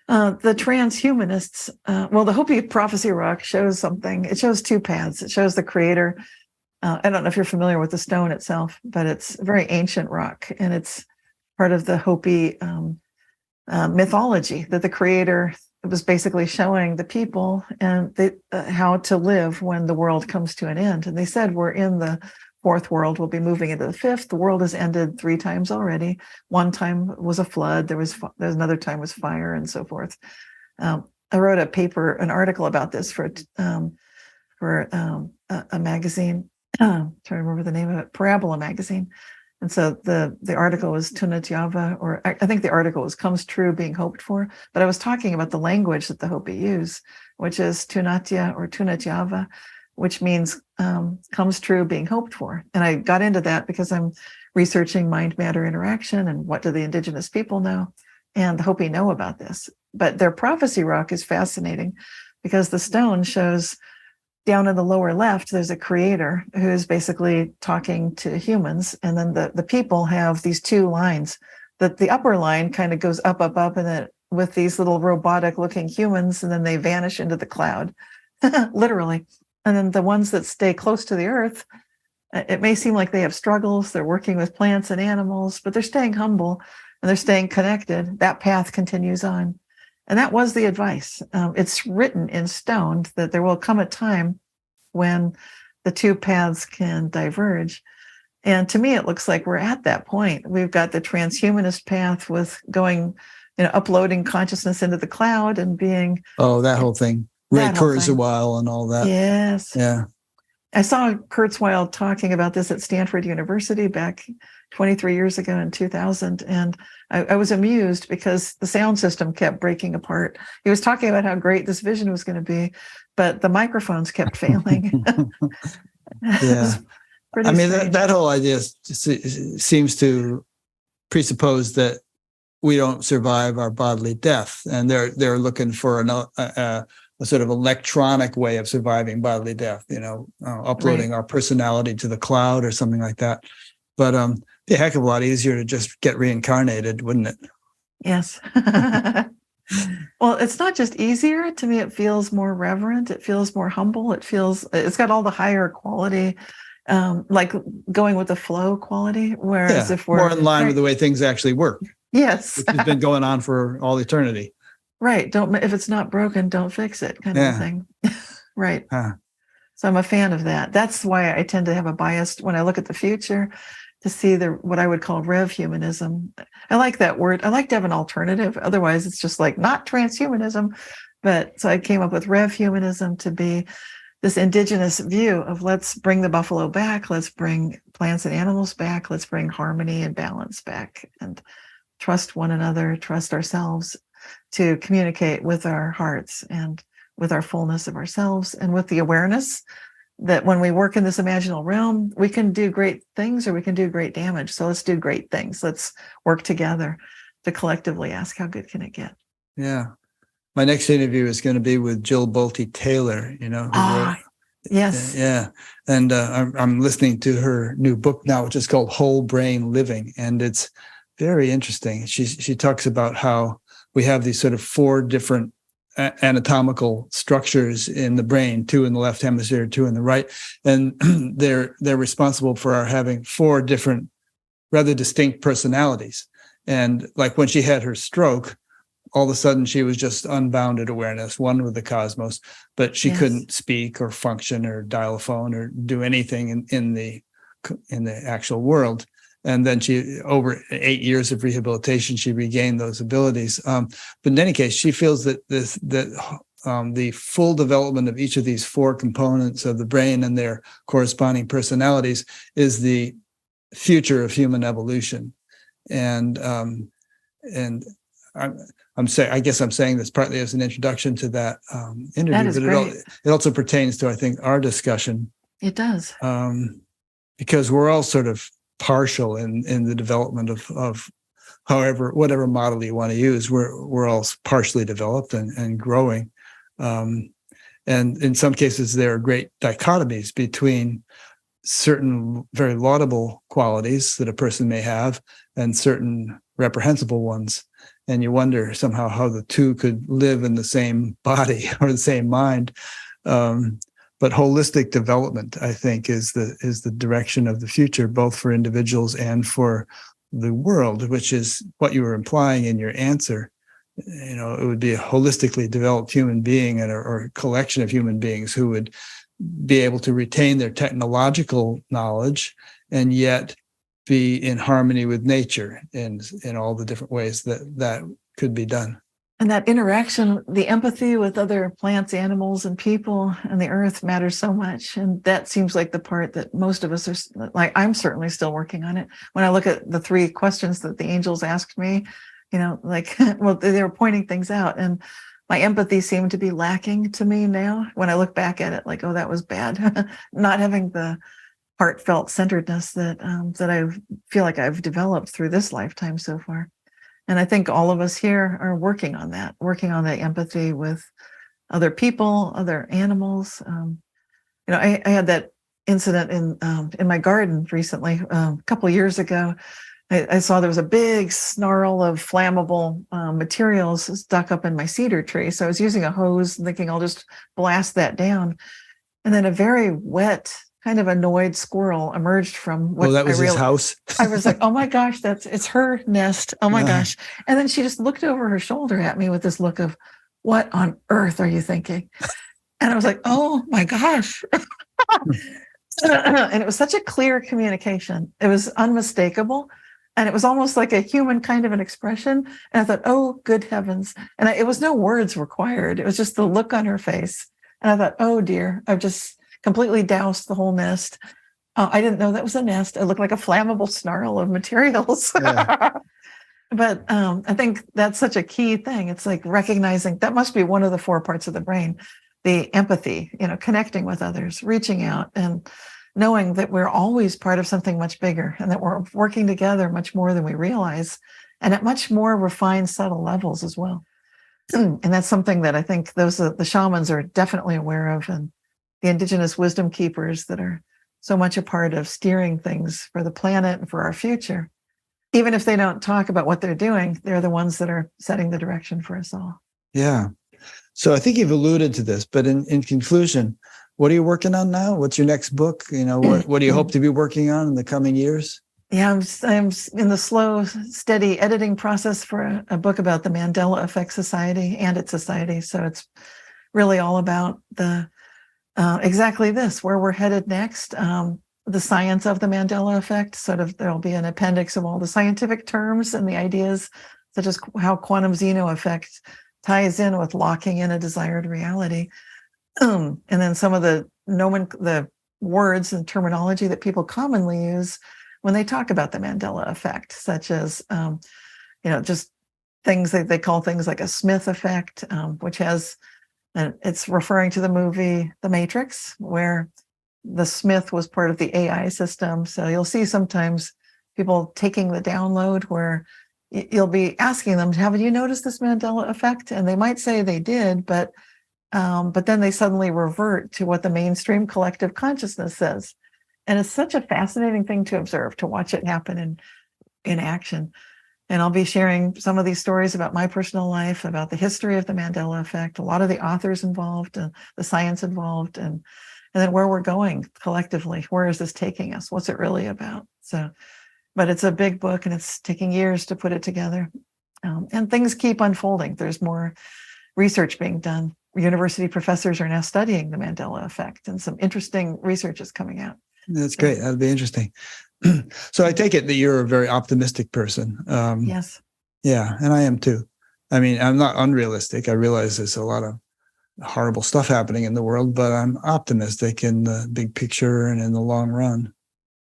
The transhumanists, the Hopi prophecy rock shows something. It shows two paths. It shows the creator. I don't know if you're familiar with the stone itself, but it's a very ancient rock, and it's part of the Hopi mythology that the creator was basically showing the people and how to live when the world comes to an end. And they said, we're in the fourth world, we'll be moving into the fifth. The world has ended 3 times already. One time was a flood. There's another time was fire, and so forth. I wrote an article about this for a magazine. Trying to remember the name of it, Parabola magazine. And so the article was Tunatyava, or I think the article was "Comes True, Being Hoped For." But I was talking about the language that the Hopi use, which is Tunatya or Tunatyava, which means comes true, being hoped for. And I got into that because I'm researching mind-matter interaction and what do the indigenous people know, and the Hopi know about this. But their prophecy rock is fascinating because the stone shows down in the lower left, there's a creator who's basically talking to humans, and then the people have these 2 lines. That the upper line kind of goes up, and then with these little robotic-looking humans, and then they vanish into the cloud, literally. And then the ones that stay close to the earth, it may seem like they have struggles. They're working with plants and animals, but they're staying humble and they're staying connected. That path continues on. And that was the advice. It's written in stone that there will come a time when the 2 paths can diverge. And to me, it looks like we're at that point. We've got the transhumanist path with going, uploading consciousness into the cloud and being... Oh, that whole thing. Ray Kurzweil and all that. Yes. Yeah. I saw Kurzweil talking about this at Stanford University back 23 years ago in 2000. And I was amused because the sound system kept breaking apart. He was talking about how great this vision was going to be, but the microphones kept failing. Yeah. I mean, that whole idea seems to presuppose that we don't survive our bodily death. And they're looking for a sort of electronic way of surviving bodily death, uploading our personality to the cloud or something like that. But it'd be a heck of a lot easier to just get reincarnated, wouldn't it? Yes. Well, it's not just easier. To me, it feels more reverent. It feels more humble. It's got all the higher quality, like going with the flow quality. Whereas Yeah, if more we're in line with right, the way things actually work, yes, which has been going on for all eternity. right. If it's not broken, don't fix it, kind of a Yeah. thing. Right. Huh. So I'm a fan of that. That's why I tend to have a bias when I look at the future to see what I would call rev humanism. I like that word. I like to have an alternative. Otherwise, it's just like not transhumanism. But so I came up with rev humanism to be this indigenous view of let's bring the buffalo back, let's bring plants and animals back, let's bring harmony and balance back, and trust one another, trust ourselves to communicate with our hearts and with our fullness of ourselves and with the awareness that when we work in this imaginal realm, we can do great things or we can do great damage. So let's do great things. Let's work together to collectively ask, how good can it get? Yeah. My next interview is going to be with Jill Bolte Taylor, who wrote. Yes. Yeah. And I'm listening to her new book now, which is called Whole Brain Living. And it's very interesting. She talks about how we have these sort of 4 different anatomical structures in the brain, 2 in the left hemisphere, 2 in the right. And they're responsible for our having 4 different, rather distinct personalities. And like when she had her stroke, all of a sudden she was just unbounded awareness, one with the cosmos, but she couldn't speak or function or dial a phone or do anything in the actual world. And then she, over 8 years of rehabilitation, she regained those abilities. But in any case, she feels that the full development of each of these 4 components of the brain and their corresponding personalities is the future of human evolution. And I guess I'm saying this partly as an introduction to that interview, That is but great. it also pertains to, I think, our discussion. It does. Because we're all sort of partial in the development of whatever model you want to use. We're all partially developed and growing. And in some cases, there are great dichotomies between certain very laudable qualities that a person may have and certain reprehensible ones. And you wonder somehow how the 2 could live in the same body or the same mind. But holistic development, I think, is the direction of the future, both for individuals and for the world, which is what you were implying in your answer. It would be a holistically developed human being or a collection of human beings who would be able to retain their technological knowledge and yet be in harmony with nature in all the different ways that could be done. And that interaction, the empathy with other plants, animals, and people and the earth matters so much. And that seems like the part that most of us are like, I'm certainly still working on it. When I look at the 3 questions that the angels asked me, well, they were pointing things out. And my empathy seemed to be lacking to me now. When I look back at it, like, oh, that was bad. Not having the heartfelt centeredness that I feel like I've developed through this lifetime so far. And I think all of us here are working on that empathy with other people, other animals. I had that incident in my garden recently, a couple of years ago. I saw there was a big snarl of flammable materials stuck up in my cedar tree. So I was using a hose, thinking I'll just blast that down. And then a very wet, kind of annoyed squirrel emerged from what that was his house. I was like, oh my gosh, it's her nest. Oh my gosh. And then she just looked over her shoulder at me with this look of, what on earth are you thinking? And I was like, oh my gosh. And it was such a clear communication. It was unmistakable. And it was almost like a human kind of an expression. And I thought, oh, good heavens. And it was no words required. It was just the look on her face. And I thought, oh dear, I've just completely doused the whole nest. I didn't know that was a nest. It looked like a flammable snarl of materials. Yeah. But I think that's such a key thing. It's like recognizing that must be one of the 4 parts of the brain, the empathy, connecting with others, reaching out and knowing that we're always part of something much bigger and that we're working together much more than we realize and at much more refined, subtle levels as well. And that's something that I think the shamans are definitely aware of, and the indigenous wisdom keepers that are so much a part of steering things for the planet and for our future. even if they don't talk about what they're doing, they're the ones that are setting the direction for us all. Yeah. So I think you've alluded to this, but in conclusion, what are you working on now? What's your next book? What do you hope to be working on in the coming years? Yeah, I'm in the slow, steady editing process for a book about the Mandela Effect Society and its society. So it's really all about the exactly this, where we're headed next, the science of the Mandela effect. Sort of, there'll be an appendix of all the scientific terms and the ideas, such as how quantum Zeno effect ties in with locking in a desired reality, and then some of the words and terminology that people commonly use when they talk about the Mandela effect, such as just things that they call things like a Smith effect, which has, and it's referring to the movie The Matrix, where the Smith was part of the AI system. So you'll see sometimes people taking the download where you'll be asking them, have you noticed this Mandela effect? And they might say they did, but then they suddenly revert to what the mainstream collective consciousness says. And it's such a fascinating thing to observe, to watch it happen in action. And I'll be sharing some of these stories about my personal life, about the history of the Mandela effect, a lot of the authors involved, and the science involved, and then where we're going collectively. Where is this taking us? What's it really about? So, but it's a big book, and it's taking years to put it together. And things keep unfolding. There's more research being done. University professors are now studying the Mandela effect, and some interesting research is coming out. That's great. That'll be interesting. So I take it that you're a very optimistic person. Yes. Yeah, and I am too. I mean, I'm not unrealistic. I realize there's a lot of horrible stuff happening in the world, but I'm optimistic in the big picture and in the long run.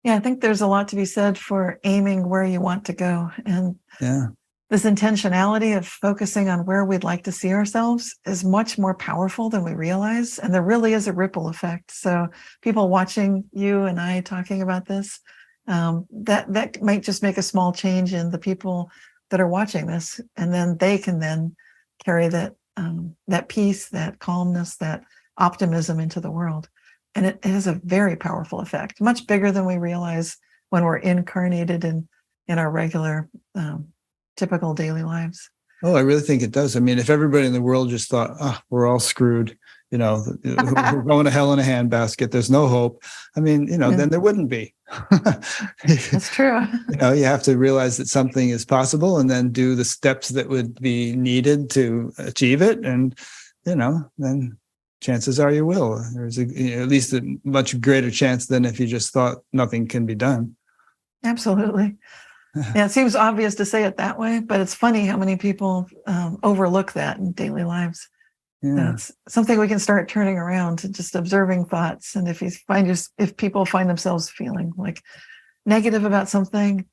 Yeah, I think there's a lot to be said for aiming where you want to go. And yeah, this intentionality of focusing on where we'd like to see ourselves is much more powerful than we realize. And there really is a ripple effect. So people watching you and I talking about this, that might just make a small change in the people that are watching this. And then they can then carry that peace, that calmness, that optimism into the world. And it has a very powerful effect, much bigger than we realize when we're incarnated in our regular typical daily lives. Oh, I really think it does. I mean, if everybody in the world just thought, we're all screwed, we're going to hell in a handbasket, there's no hope. I mean, then there wouldn't be. That's true. You have to realize that something is possible and then do the steps that would be needed to achieve it. And, then chances are you will. There's at least a much greater chance than if you just thought nothing can be done. Absolutely. Yeah, it seems obvious to say it that way, but it's funny how many people overlook that in daily lives. Yeah. That's something we can start turning around to just observing thoughts. And if people find themselves feeling like negative about something,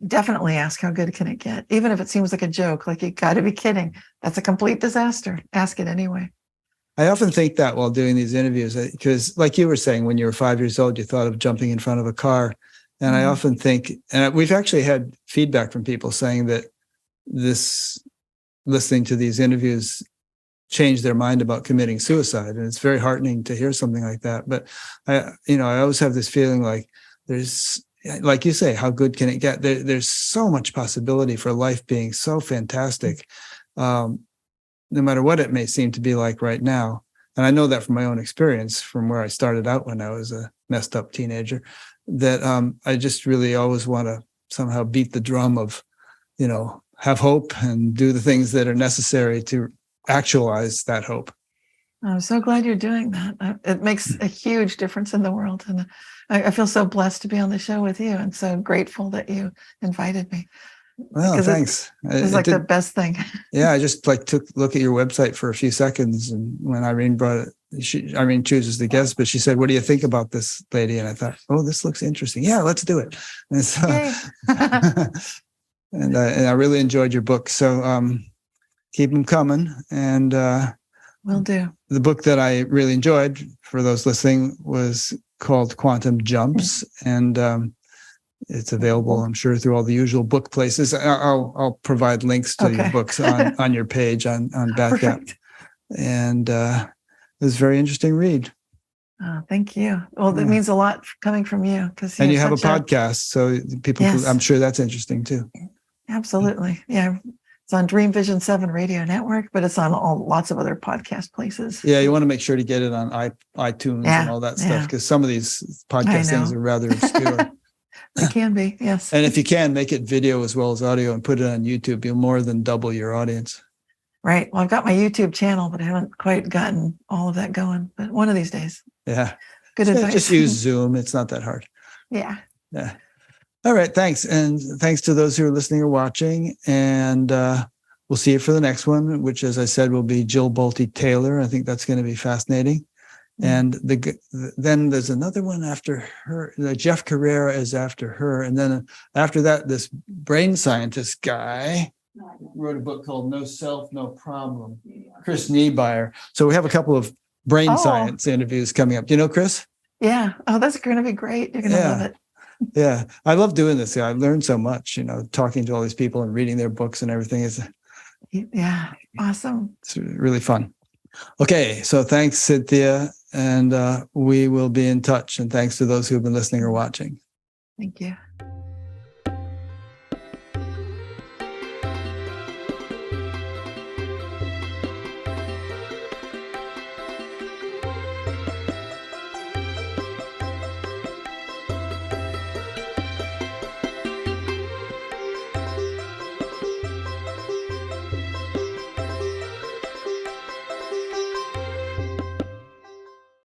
definitely ask, how good can it get? Even if it seems like a joke, like you got to be kidding. That's a complete disaster. Ask it anyway. I often think that while doing these interviews, because like you were saying, when you were 5 years old, you thought of jumping in front of a car. And I often think, and we've actually had feedback from people saying that listening to these interviews changed their mind about committing suicide. And it's very heartening to hear something like that. But I always have this feeling like there's, like you say, how good can it get? There's so much possibility for life being so fantastic, no matter what it may seem to be like right now. And I know that from my own experience, from where I started out when I was a messed up teenager, that I just really always want to somehow beat the drum of, have hope and do the things that are necessary to actualize that hope. I'm so glad you're doing that. It makes a huge difference in the world. And I feel so blessed to be on the show with you and so grateful that you invited me. Well, thanks. It's like the best thing. Yeah, I just took a look at your website for a few seconds, and when Irene brought it, Irene chooses the guest, but she said, "What do you think about this lady?" And I thought, "Oh, this looks interesting. Yeah, let's do it." And so, and I really enjoyed your book. So keep them coming. And will do. The book that I really enjoyed, for those listening, was called Quantum Jumps, and it's available, I'm sure, through all the usual book places. I'll provide links to your books on your page on Batgap. And it was a very interesting read. Thank you. Well, that Yeah. means a lot coming from you because And you have a podcast, so people, Yes. I'm sure that's interesting too. Absolutely. Yeah. It's on Dream Vision 7 Radio Network, but it's on lots of other podcast places. Yeah, you want to make sure to get it on iTunes Yeah, and all that stuff, yeah. because some of these I podcast things know. are rather obscure. They can be, yes. And if you can, make it video as well as audio and put it on YouTube, you'll more than double your audience. Right. Well, I've got my YouTube channel, but I haven't quite gotten all of that going. But one of these days. Yeah. Good So advice. just use Zoom. It's not that hard. Yeah. Yeah. All right. Thanks. And thanks to those who are listening or watching. And we'll see you for the next one, which, as I said, will be Jill Bolte Taylor. I think that's going to be fascinating. And then there's another one after her. Jeff Carrera is after her. And then after that, this brain scientist guy wrote a book called No Self, No Problem, Chris Niebuhr. So we have a couple of brain science interviews coming up. Do you know Chris? Yeah. Oh, that's going to be great. You're going to love it. Yeah. I love doing this. I've learned so much, talking to all these people and reading their books and everything. Yeah. Awesome. It's really fun. Okay. So thanks, Cynthia. And we will be in touch. And thanks to those who have been listening or watching. Thank you.